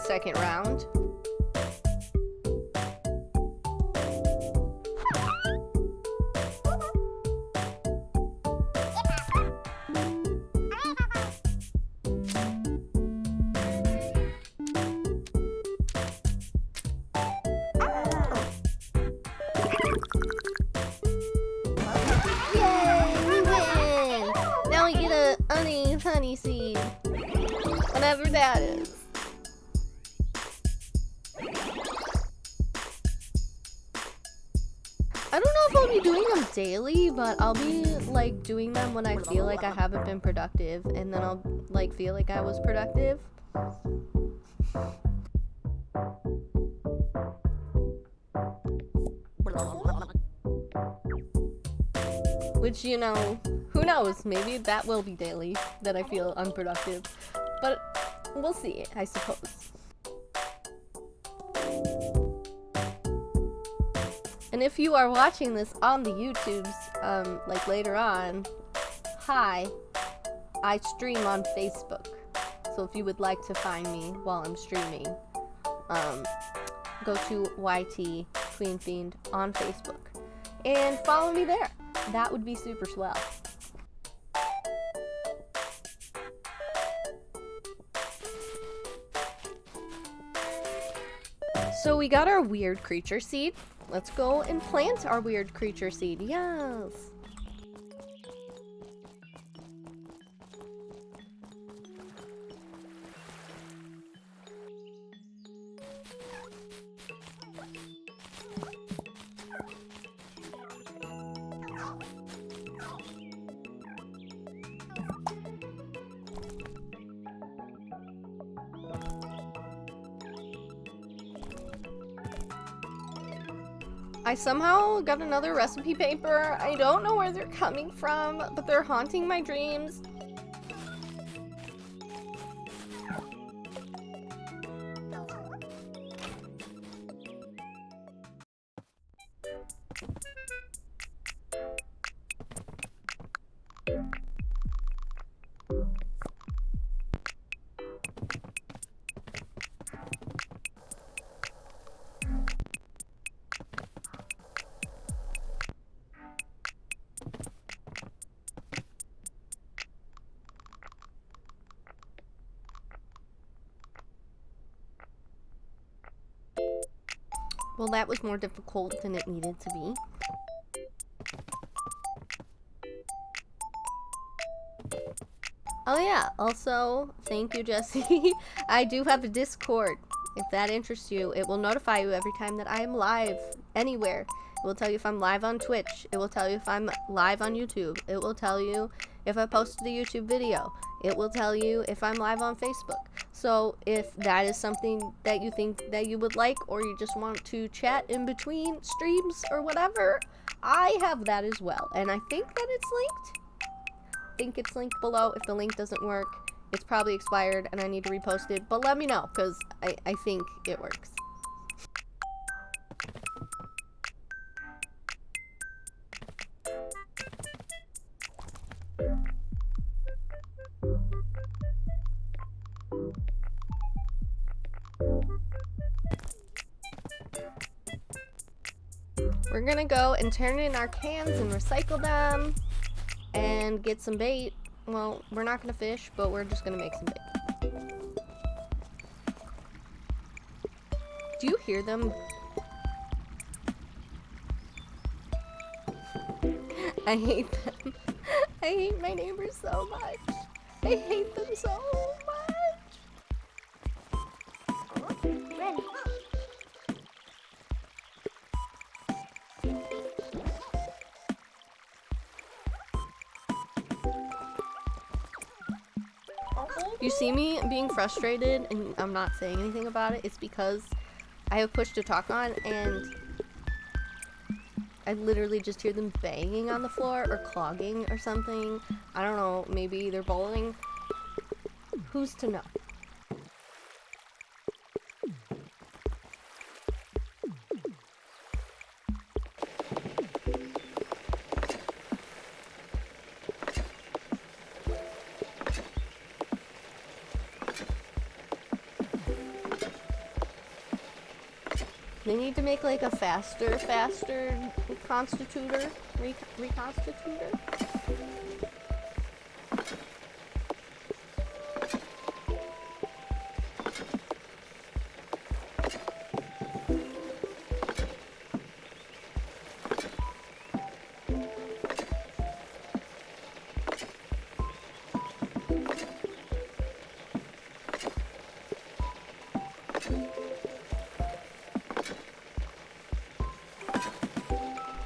second round. Yay, we win! Now we get a honey seed. Whatever that is. I don't know if I'll be doing them daily, but I'll be like doing them when I feel like I haven't been productive, and then I'll like feel like I was productive. Which, you know, who knows, maybe that will be daily, that I feel unproductive. But we'll see, I suppose. And if you are watching this on the YouTubes, like later on, hi, I stream on Facebook. So if you would like to find me while I'm streaming, go to YTQueenFiend on Facebook and follow me there. That would be super swell. So we got our weird creature seed. Let's go and plant our weird creature seed. Yes. I somehow got another recipe paper. I don't know where they're coming from, but they're haunting my dreams. Well, that was more difficult than it needed to be. Oh yeah, also, thank you, Jesse. I do have a Discord. If that interests you, it will notify you every time that I am live anywhere. It will tell you if I'm live on Twitch. It will tell you if I'm live on YouTube. It will tell you if I posted a YouTube video. It will tell you if I'm live on Facebook. So if that is something that you think that you would like, or you just want to chat in between streams or whatever, I have that as well. And I think that it's linked. I think it's linked below. If the link doesn't work, it's probably expired and I need to repost it. But let me know, because I think it works. We're gonna go and turn in our cans and recycle them and get some bait. Well, we're not gonna fish, but we're just gonna make some bait. Do you hear them? I hate them. I hate my neighbors so much. I hate them so much. Ready. You see me being frustrated and I'm not saying anything about it. It's because I have push to talk on and I literally just hear them banging on the floor or clogging or something. I don't know, maybe they're bowling. Who's to know? They need to make like a faster reconstitutor.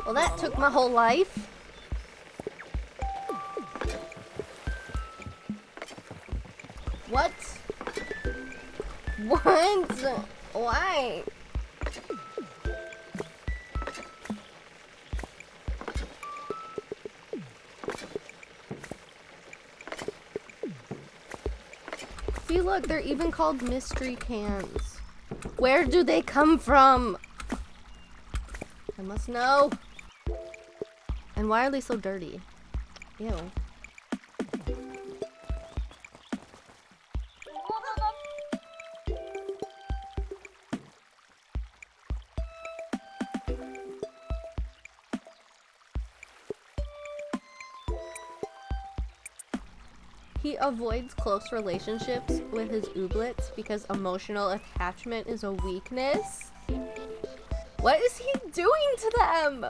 Well, that took my whole life. What? What? Why? See, look, they're even called mystery cans. Where do they come from? I must know. I And why are they so dirty? Ew. He avoids close relationships with his Ooblets because emotional attachment is a weakness. What is he doing to them?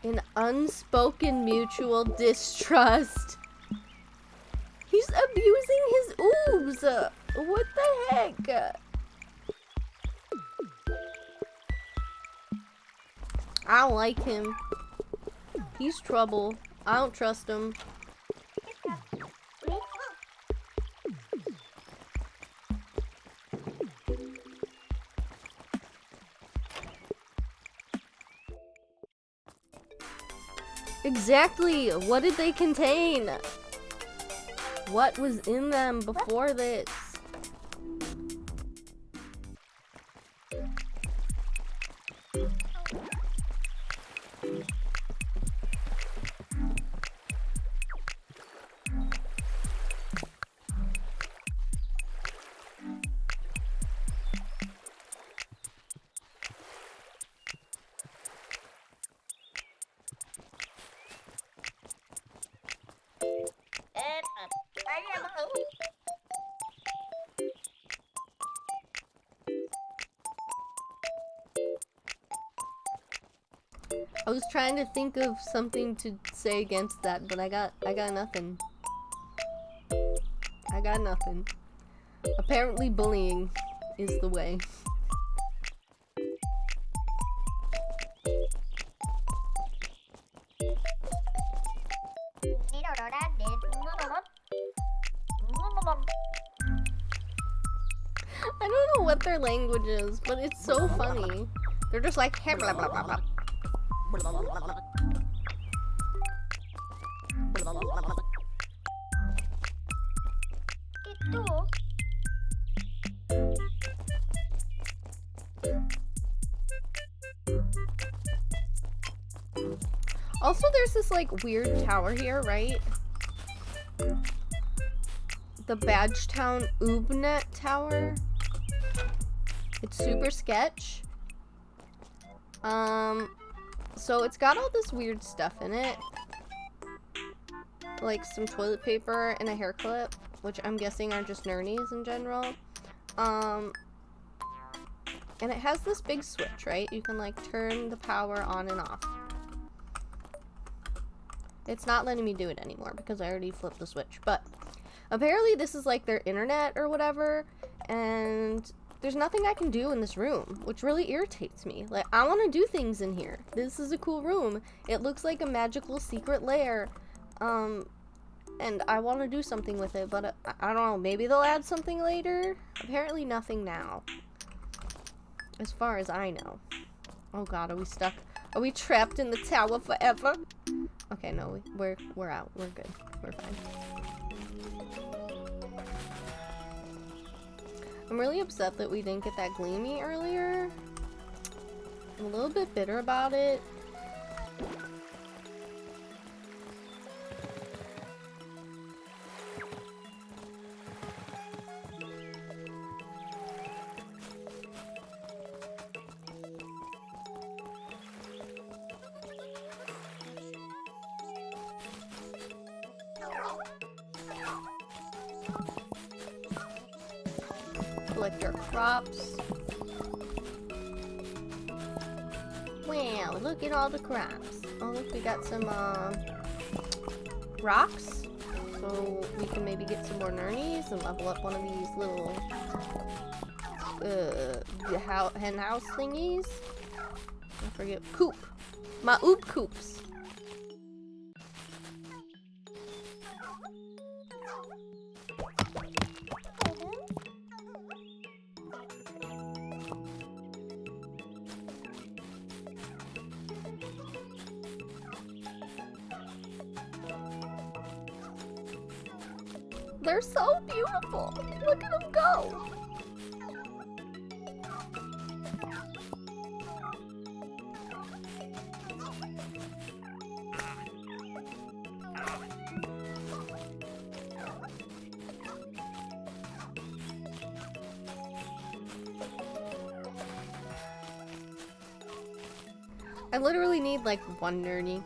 An unspoken mutual distrust. He's abusing his oobs. What the heck? I don't like him. He's trouble. I don't trust him. Exactly. What did they contain? What was in them before this? I was trying to think of something to say against that, but I got nothing. I got nothing. Apparently bullying is the way. I don't know what their language is, but it's so funny. They're just like blah blah blah blah. Also, there's this like weird tower here, right? The Badgetown Oobnet Tower. It's super sketch. So it's got all this weird stuff in it. Like some toilet paper and a hair clip, which I'm guessing are just nernies in general. And it has this big switch, right? You can like turn the power on and off. It's not letting me do it anymore because I already flipped the switch, but apparently this is like their internet or whatever, and there's nothing I can do in this room, which really irritates me. Like, I want to do things in here. This is a cool room. It looks like a magical secret lair, and I want to do something with it, but I don't know, maybe they'll add something later? Apparently nothing now, as far as I know. Oh god, are we stuck? Are we trapped in the tower forever? Okay, no, we're out. We're good. We're fine. I'm really upset that we didn't get that Gleamy earlier. I'm a little bit bitter about it. Collect our crops. Wow, look at all the crops. Oh, look, we got some rocks. So we can maybe get some more nernies and level up one of these little hen house thingies. I forget. Coop. My oob coops. They're so beautiful. Look at them go. I literally need like one nerdy.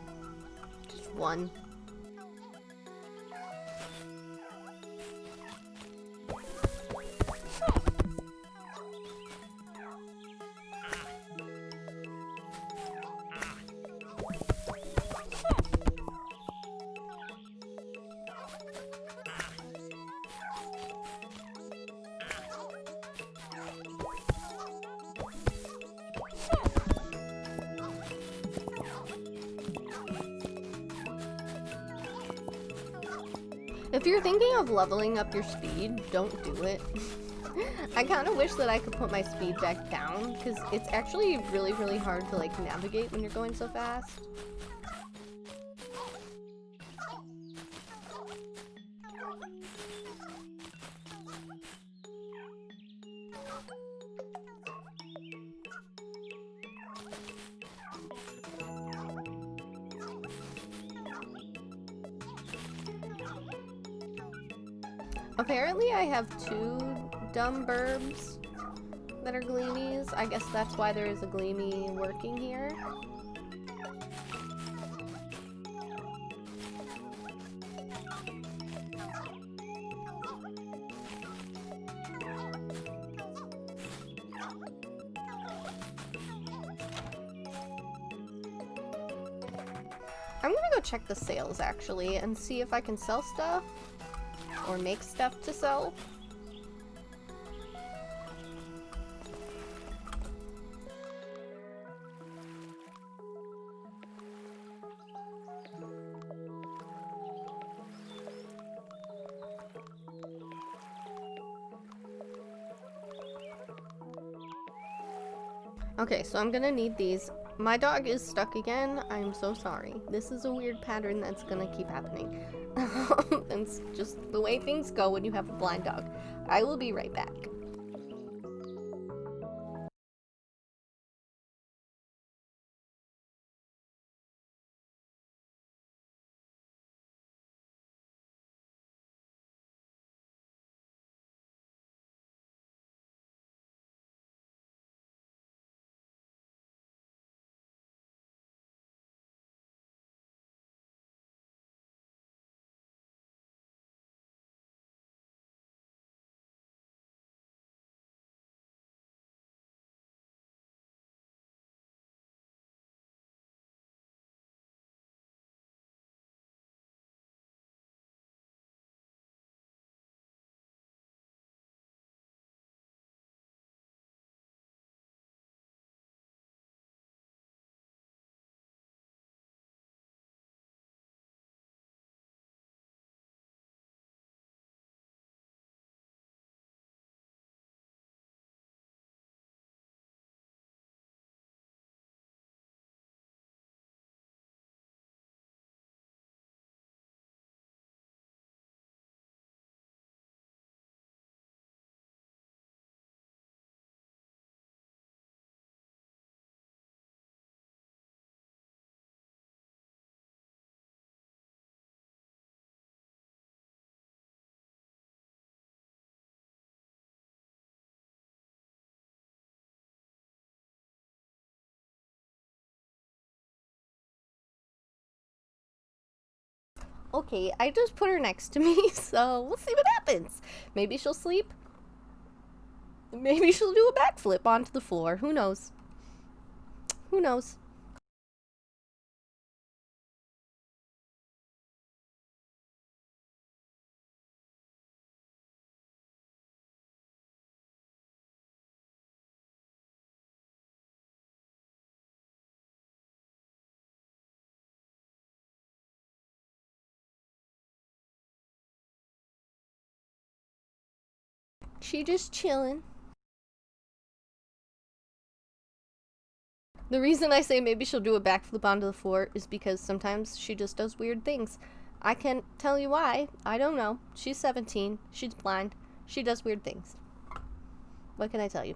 Just one. If you're thinking of leveling up your speed, don't do it. I kind of wish that I could put my speed back down, because it's actually really, really hard to like navigate when you're going so fast. Apparently I have 2 dumb burbs that are gleamies. I guess that's why there is a gleamy working here. I'm gonna go check the sales actually and see if I can sell stuff. Or make stuff to sell. Okay, so I'm gonna need these. My dog is stuck again. I'm so sorry. This is a weird pattern that's gonna keep happening. It's just the way things go when you have a blind dog. I will be right back. Okay, I just put her next to me, so we'll see what happens. Maybe she'll sleep. Maybe she'll do a backflip onto the floor. Who knows? Who knows? She just chilling. The reason I say maybe she'll do a backflip onto the floor is because sometimes she just does weird things. I can't tell you why. I don't know. She's 17. She's blind. She does weird things. What can I tell you?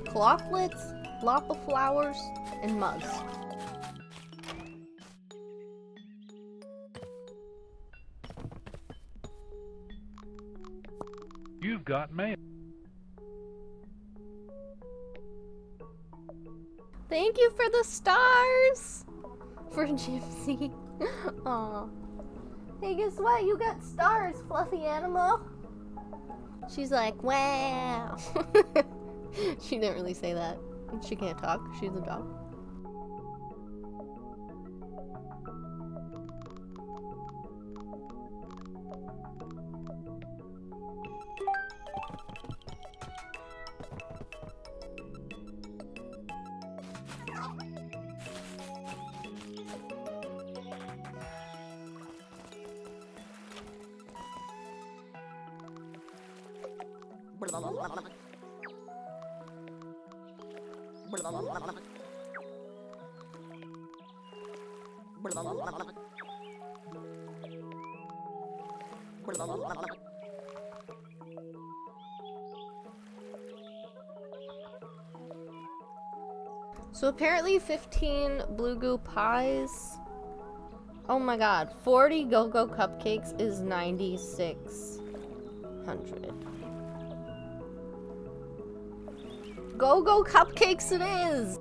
Clothlets, lapa flowers, and mugs. You've got mail. Thank you for the stars! For Gypsy. Aw. Hey, guess what? You got stars, fluffy animal. She's like, wow. She didn't really say that. She can't talk. She's a dog. So apparently 15 blue goo pies. Oh my god, 40 go-go cupcakes is 9,600. Go-go cupcakes it is!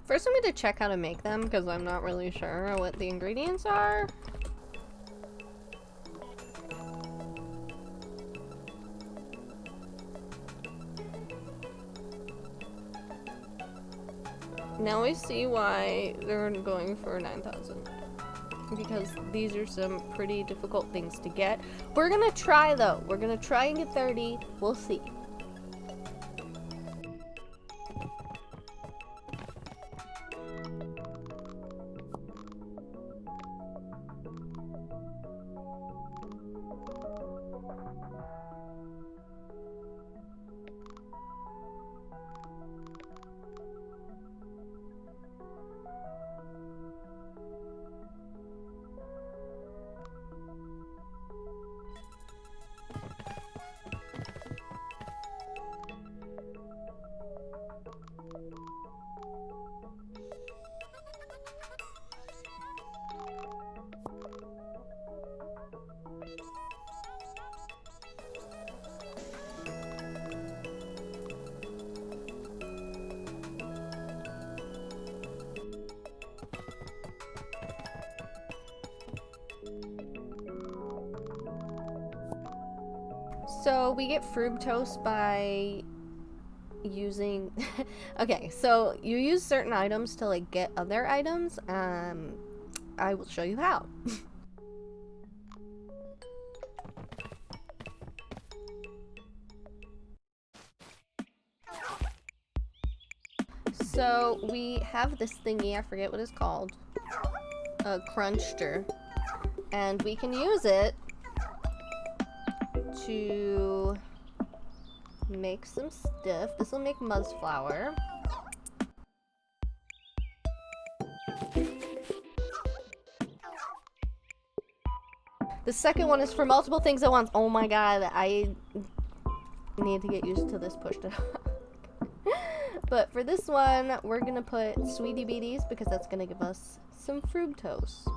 First, I'm going to check how to make them because I'm not really sure what the ingredients are. Now I see why they're going for 9,000. Because these are some pretty difficult things to get. We're going to try though. We're going to try and get 30. We'll see. So we get fructose by using okay, so you use certain items to like get other items. I will show you how. So we have this thingy, I forget what it's called, a cruncher, and we can use it to make some stuff. This will make muzz flour. The second one is for multiple things at once. Oh my god, I need to get used to this push to talk. But for this one, we're gonna put Sweetie Beaties because that's gonna give us some fructose.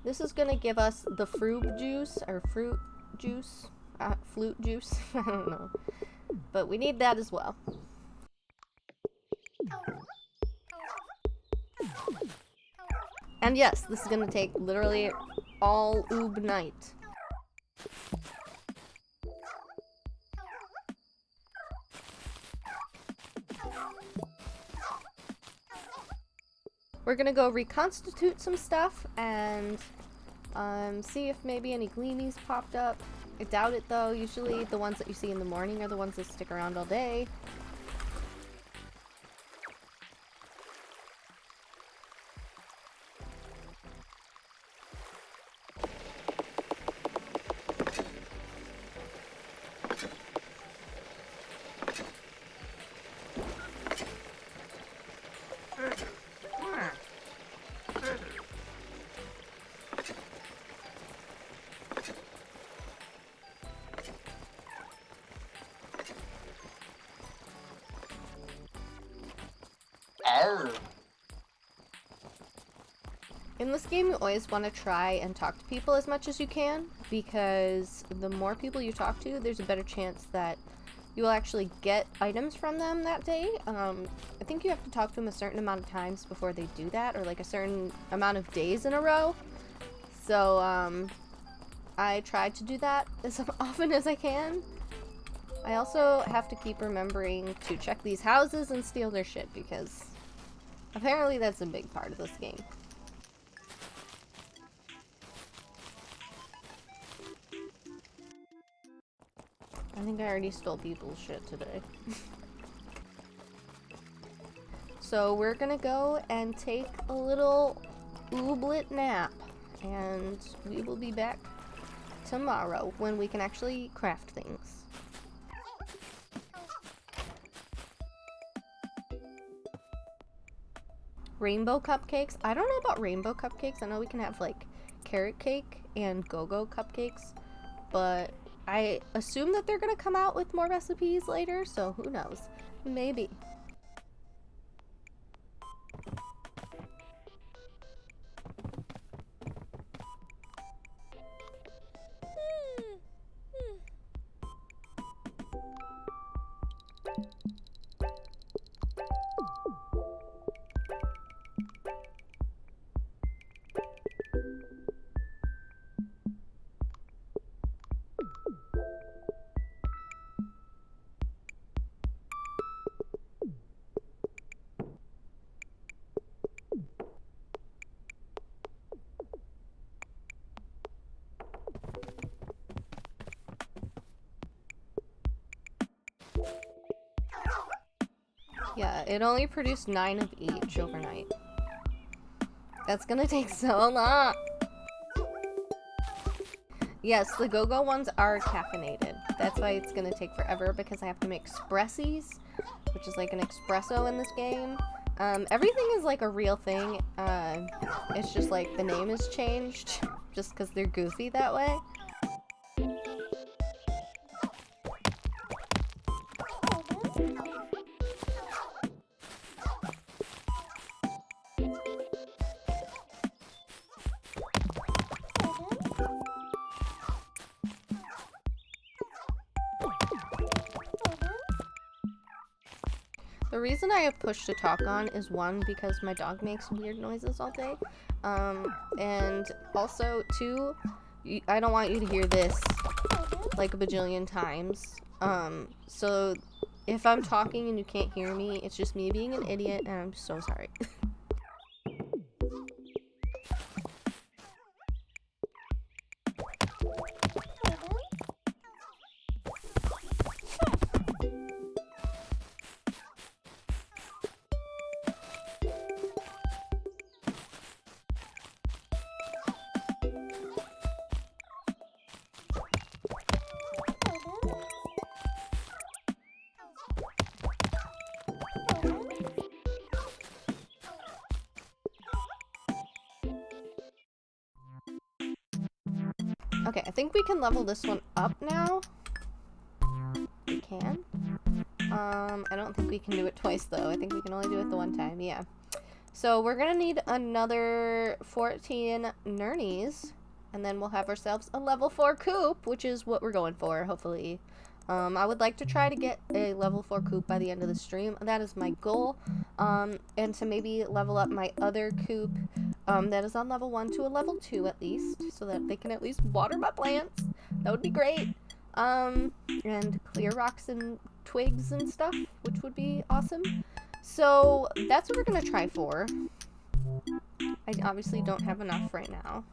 This is gonna give us the fruit juice, or fruit juice, flute juice, I don't know. But we need that as well. And yes, this is gonna take literally all oob night. We're gonna go reconstitute some stuff and see if maybe any gleamies popped up. I doubt it though. Usually the ones that you see in the morning are the ones that stick around all day. In this game, you always want to try and talk to people as much as you can, because the more people you talk to, there's a better chance that you will actually get items from them that day. I think you have to talk to them a certain amount of times before they do that, or like a certain amount of days in a row. So, I try to do that as often as I can. I also have to keep remembering to check these houses and steal their shit, because apparently that's a big part of this game. I think I already stole people's shit today. So we're gonna go and take a little ooblet nap, and we will be back tomorrow when we can actually craft things. Rainbow cupcakes? I don't know about rainbow cupcakes. I know we can have like carrot cake and go-go cupcakes, but I assume that they're gonna come out with more recipes later, so who knows? Maybe. Yeah, it only produced 9 of each overnight. That's gonna take so long. Yes, the go-go ones are caffeinated. That's why it's gonna take forever, because I have to make espressies, which is like an espresso in this game. Everything is like a real thing. It's just like the name is changed just because they're goofy that way. The reason I have push to talk on is one, because my dog makes weird noises all day, and also two, I don't want you to hear this like a bajillion times, so if I'm talking and you can't hear me, it's just me being an idiot, and I'm so sorry. Okay, I think we can level this one up now. We can. I don't think we can do it twice, though. I think we can only do it the one time, yeah. So we're gonna need another 14 Nernies, and then we'll have ourselves a level 4 coop, which is what we're going for, hopefully. I would like to try to get a level 4 coop by the end of the stream. That is my goal. And to maybe level up my other coop that is on level 1 to a level 2 at least, so that they can at least water my plants. That would be great. And clear rocks and twigs and stuff, which would be awesome. So that's what we're gonna try for. I obviously don't have enough right now.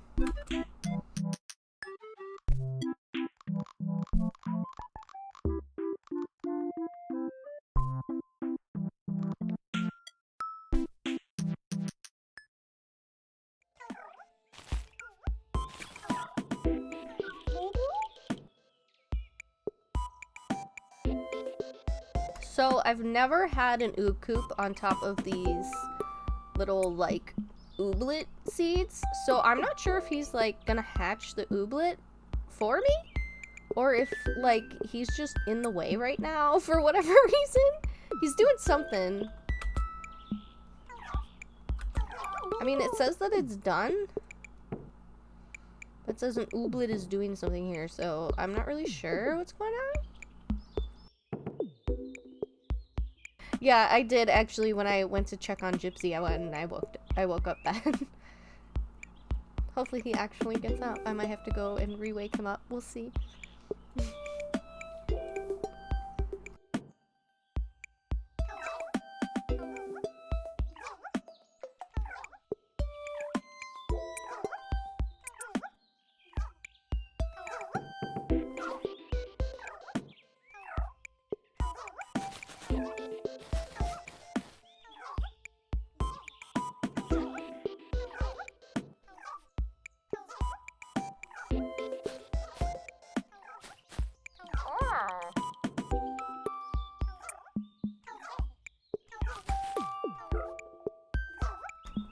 So I've never had an oob coop on top of these little like ooblet seeds, so I'm not sure if he's like gonna hatch the ooblet for me, or if like he's just in the way right now for whatever reason. He's doing something. I mean, it says that it's done, but it says an ooblet is doing something here, so I'm not really sure what's going on. Yeah, I did actually. When I went to check on Gypsy, I went and I woke up then. Hopefully he actually gets up. I might have to go and re-wake him up. We'll see.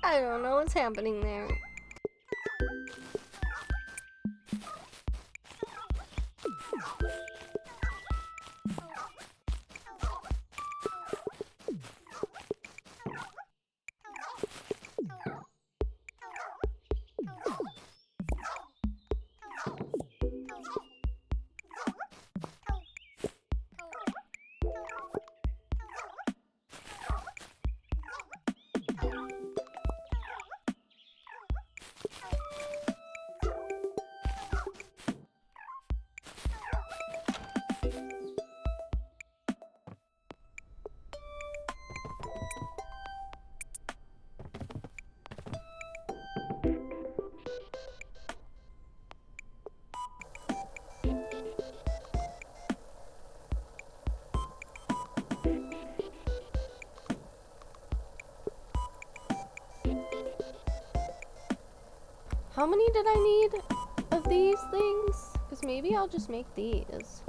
I don't know what's happening there. How many did I need of these things? Because maybe I'll just make these.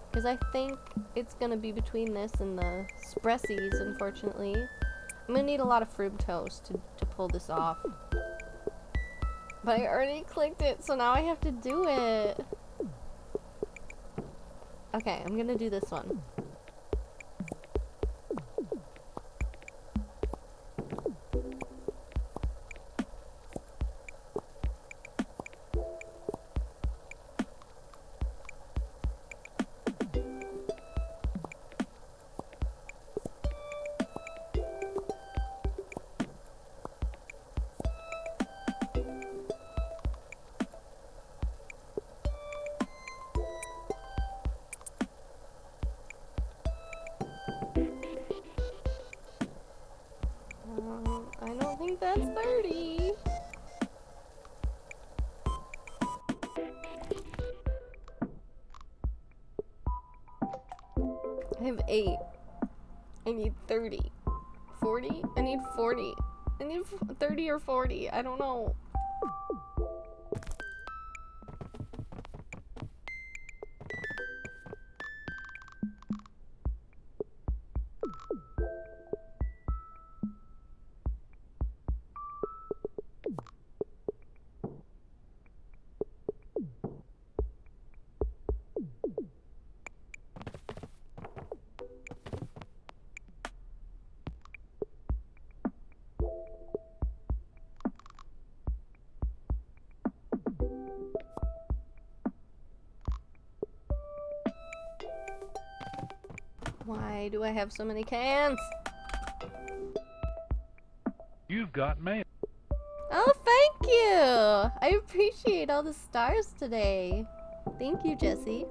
Because I think it's going to be between this and the Spressies, unfortunately. I'm going to need a lot of fructose to pull this off. But I already clicked it, so now I have to do it. Okay, I'm going to do this one. I don't think that's 30. I have 8. I need 30. 40? I need 40. I need 30 or 40. I don't know. Why do I have so many cans? You've got mail. Oh, thank you! I appreciate all the stars today. Thank you, Jesse.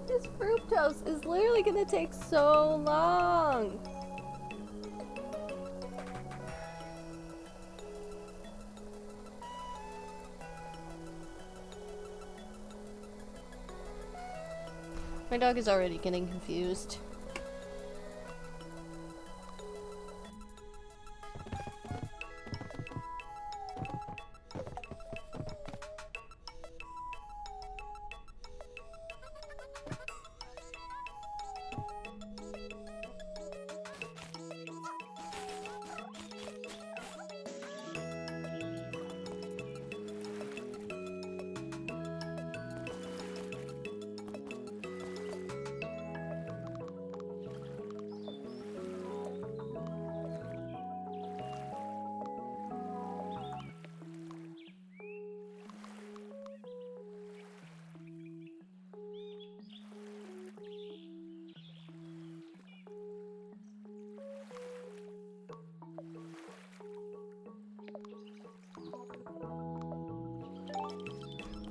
This fructose is literally gonna take so long. My dog is already getting confused.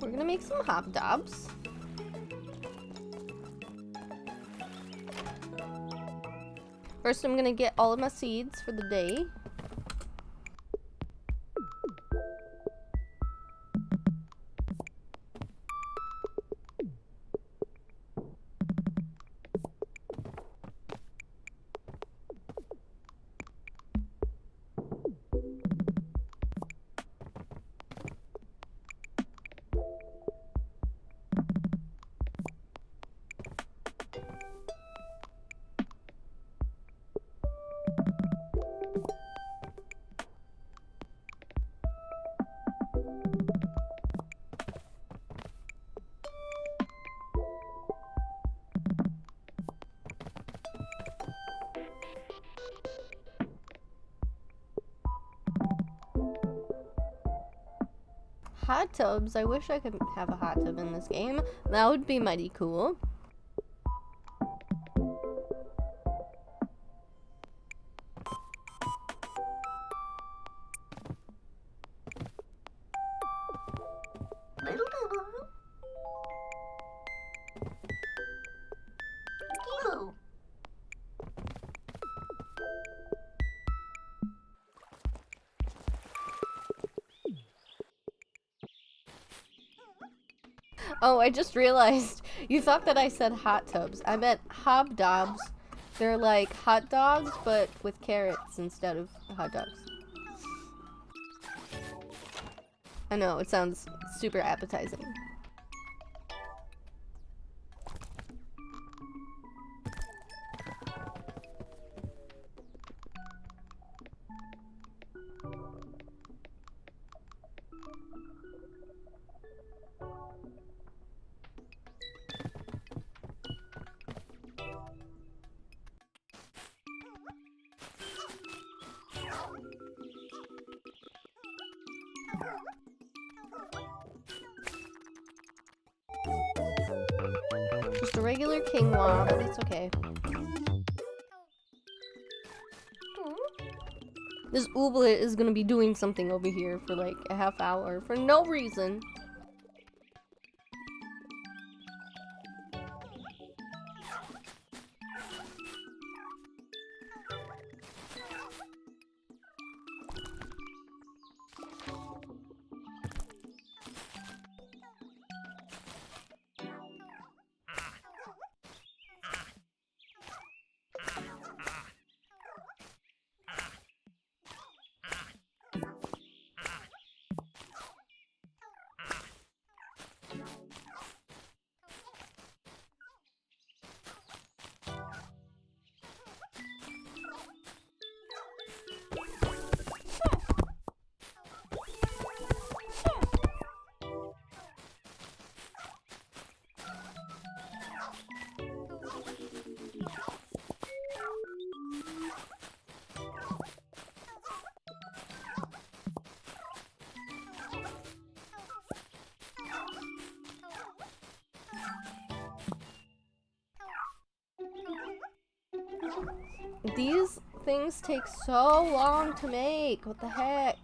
We're gonna make some hobnobs. First, I'm gonna get all of my seeds for the day. Hot tubs. I wish I could have a hot tub in this game. That would be mighty cool. Oh, I just realized you thought that I said hot tubs. I meant hobnobs. They're like hot dogs, but with carrots instead of hot dogs. I know, it sounds super appetizing. Just a regular quinoa, but it's okay. This ooblet is gonna be doing something over here for like a half hour for no reason. These things take so long to make. What the heck?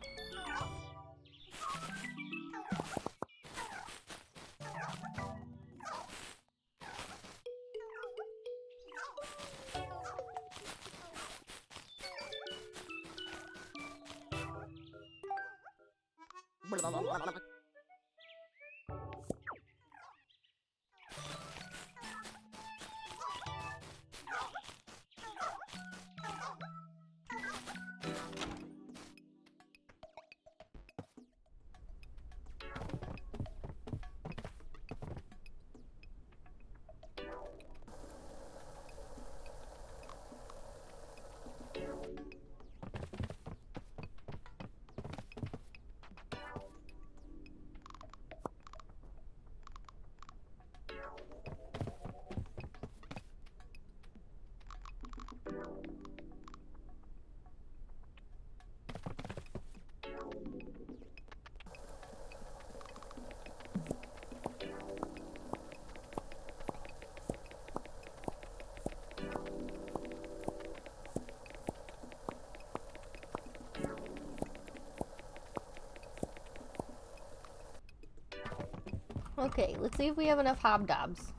Okay, let's see if we have enough hobnobs.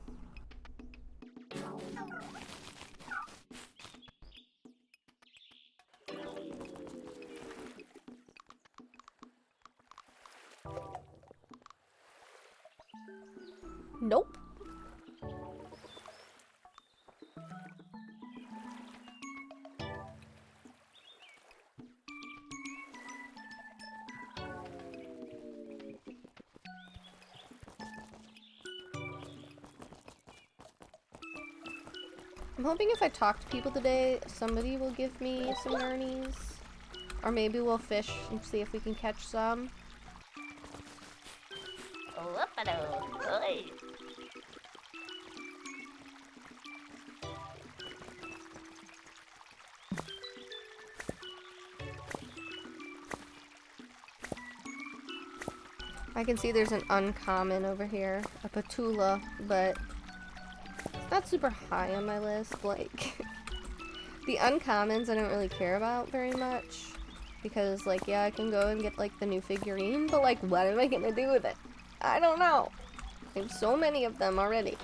Nope. I'm hoping if I talk to people today, somebody will give me some gurneys. Or maybe we'll fish and see if we can catch some. I can see there's an uncommon over here, a patula, but it's not super high on my list. Like, the uncommons I don't really care about very much, because, like, yeah, I can go and get, like, the new figurine, but, like, what am I gonna do with it? I don't know. I have so many of them already.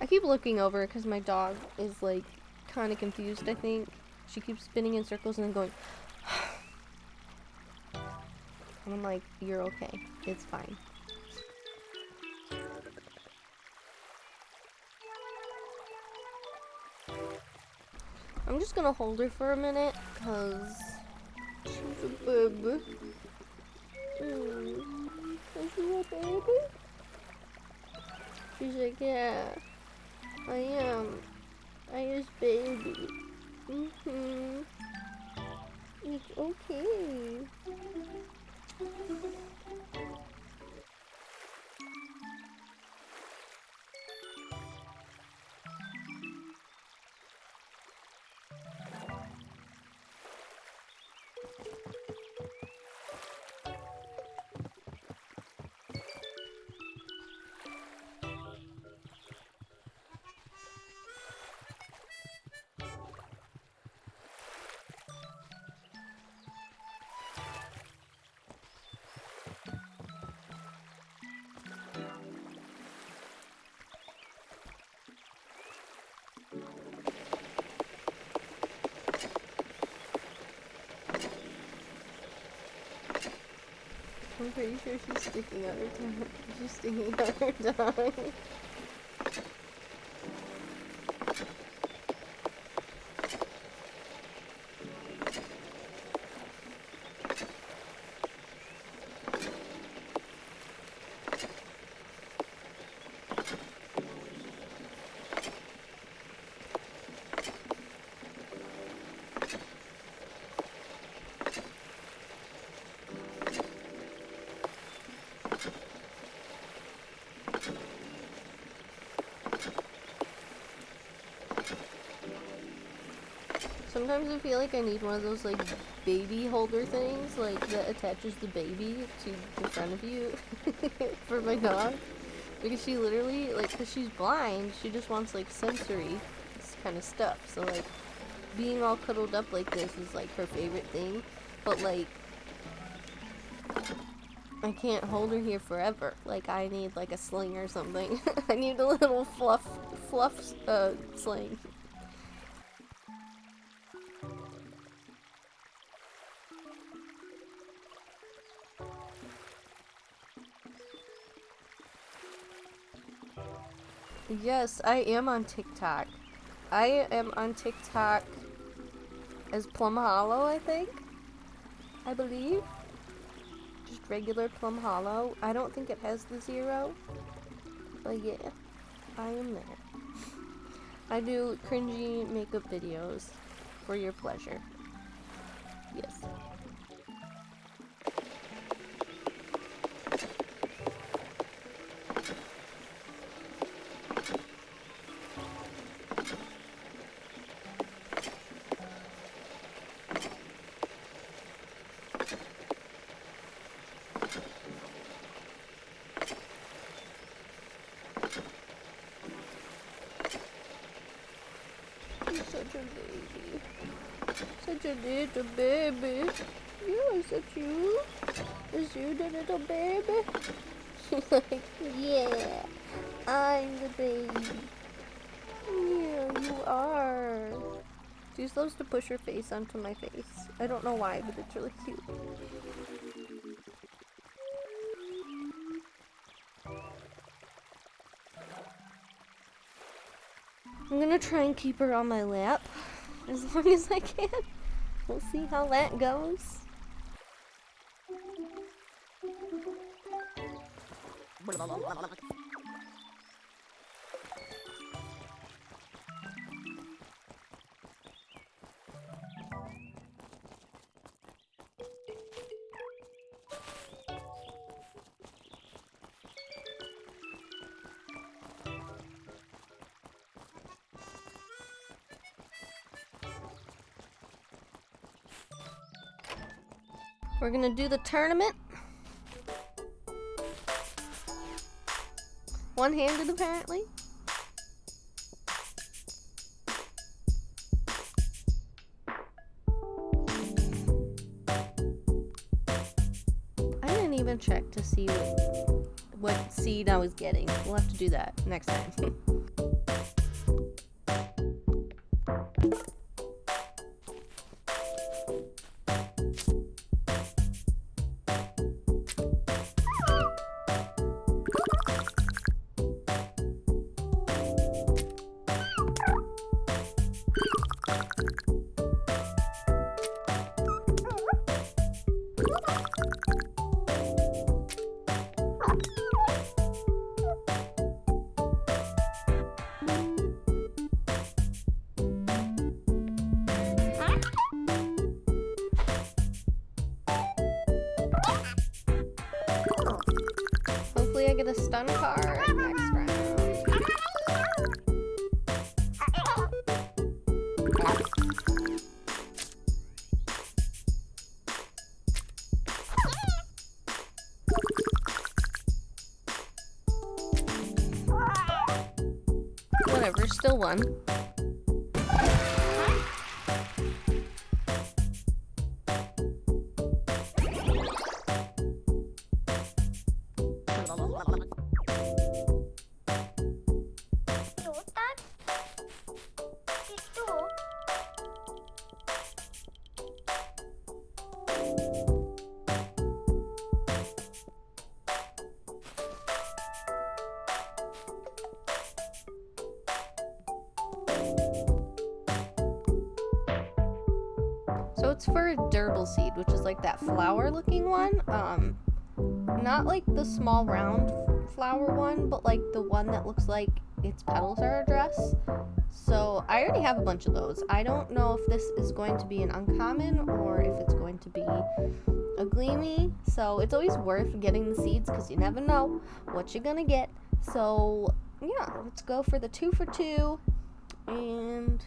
I keep looking over because my dog is, like, kind of confused, I think. She keeps spinning in circles and then going, and I'm like, you're okay. It's fine. I'm just gonna hold her for a minute because she's a bub. Is she a baby? She's like, yeah, I am. I is baby. It's okay. I'm pretty sure she's sticking out her tongue. She's sticking out her tongue. Sometimes I feel like I need one of those like baby holder things, like that attaches the baby to the front of you for my dog. Because she literally, like, because she's blind, she just wants like sensory kind of stuff. So like being all cuddled up like this is like her favorite thing. But like I can't hold her here forever. Like I need like a sling or something. I need a little fluff sling. Yes, I am on TikTok. I am on TikTok as Plum Hollow, I think. I believe. Just regular Plum Hollow. I don't think it has the 0. But yeah, I am there. I do cringy makeup videos for your pleasure. Yes. Such a baby. Such a little baby. You are so cute. Is you the little baby? She's like, yeah, I'm the baby. Yeah, you are. She's loves to push her face onto my face. I don't know why, but it's really cute. I'm gonna try and keep her on my lap as long as I can. We'll see how that goes. We're gonna do the tournament. One-handed, apparently. I didn't even check to see what seed I was getting. We'll have to do that next time. Hopefully I get a stun card next round. Whatever, still won. So it's for a durable seed, which is like that flower looking one. Not like the small round flower one, but like the one that looks like its petals are a dress. So I already have a bunch of those. I don't know if this is going to be an uncommon or if it's going to be a gleamy. So it's always worth getting the seeds because you never know what you're gonna get. So yeah, let's go for the 2 for 2. And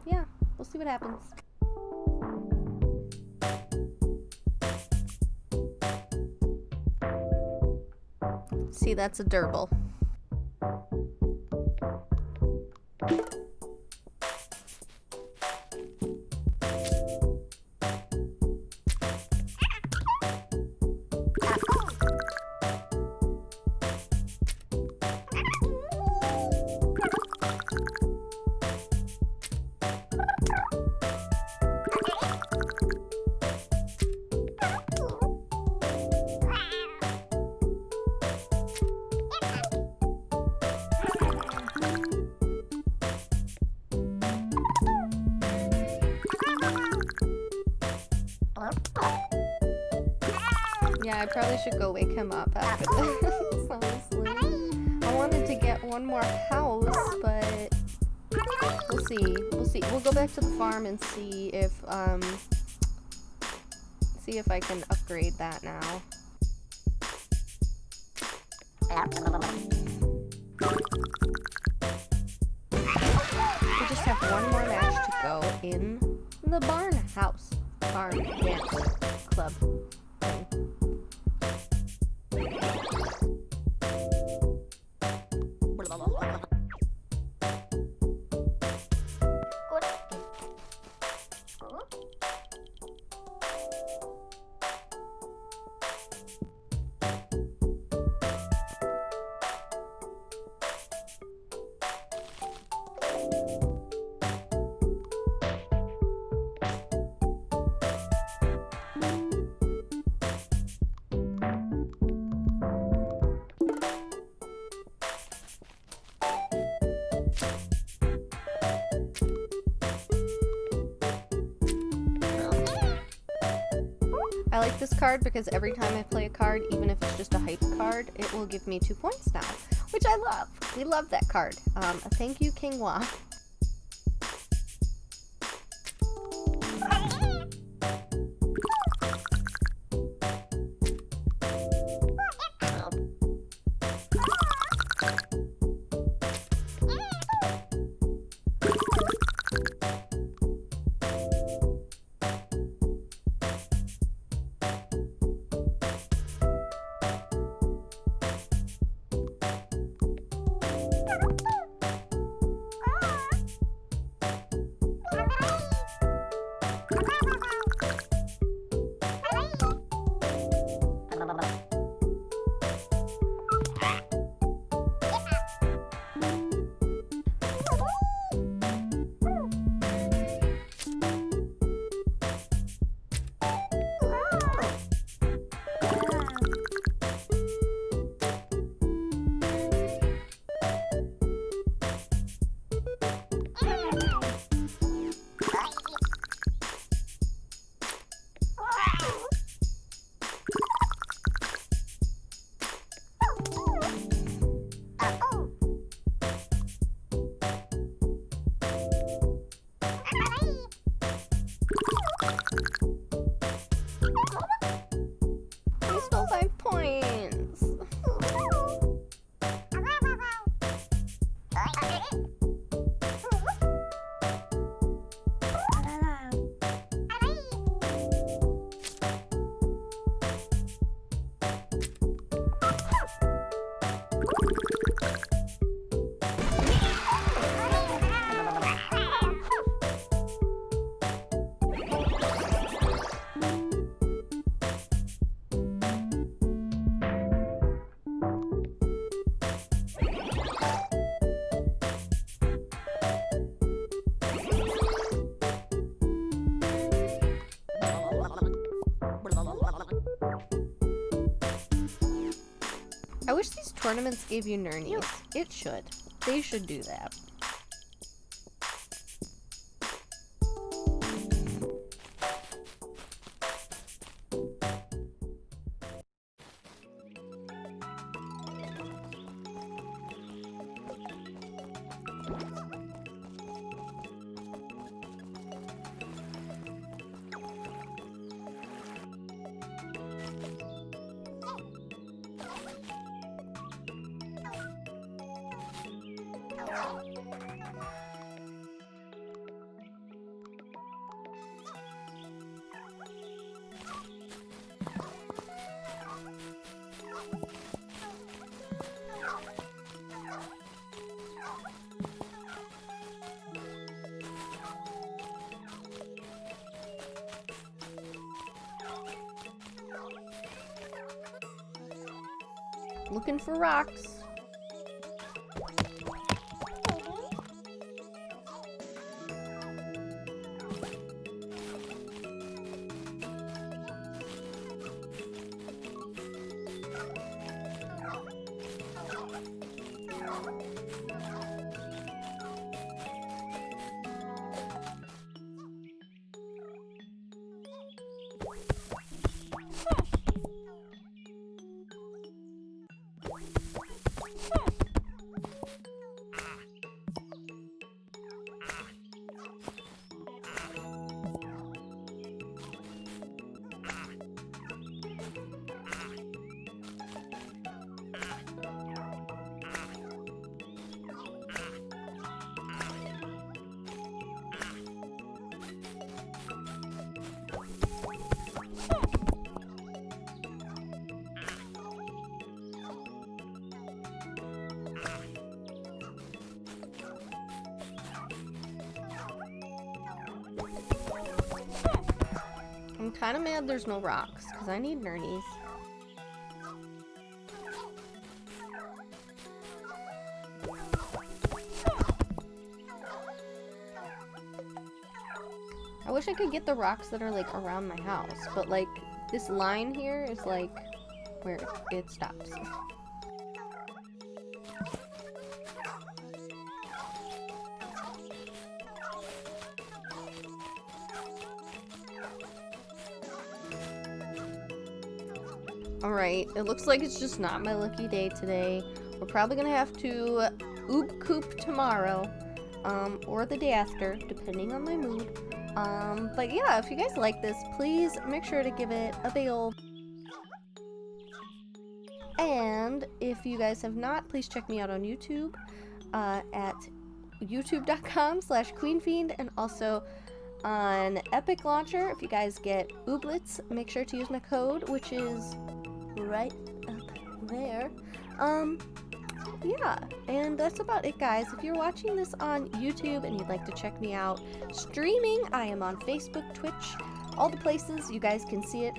yeah, We'll see what happens. See, that's a gerbil. Yeah, I probably should go wake him up after this, honestly. I wanted to get one more house, but we'll see. We'll see. We'll go back to the farm and see if I can upgrade that now. We just have one more match to go in the barn house. Barn dance club thing. I like this card because every time I play a card, even if it's just a hype card, it will give me 2 points now, which I love. We love that card. Thank you, Kingwa. We stole 5 points. I wish these tournaments gave you nernies. It should. They should do that. looking for rocks. I'm kind of mad there's no rocks, because I need nernies. I wish I could get the rocks that are, like, around my house, but, like, this line here is, like, where it stops. Alright, it looks like it's just not my lucky day today. We're probably gonna have to oob coop tomorrow, or the day after, depending on my mood. But yeah, if you guys like this, please make sure to give it a big ol'. And if you guys have not, please check me out on YouTube, at youtube.com/QueenFiend, and also on Epic Launcher. If you guys get Ooblets, make sure to use my code, which is right up there. Yeah, and that's about it, guys. If you're watching this on YouTube and you'd like to check me out streaming, I am on Facebook, Twitch, all the places. You guys can see it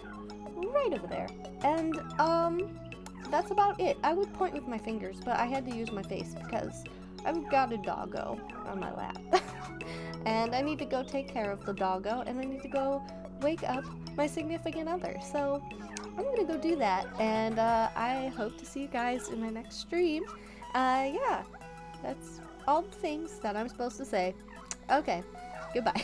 right over there. And that's about it. I would point with my fingers, but I had to use my face because I've got a doggo on my lap. And I need to go take care of the doggo, and I need to go wake up my significant other. So I'm gonna go do that, and I hope to see you guys in my next stream. Yeah, that's all the things that I'm supposed to say. Okay, goodbye.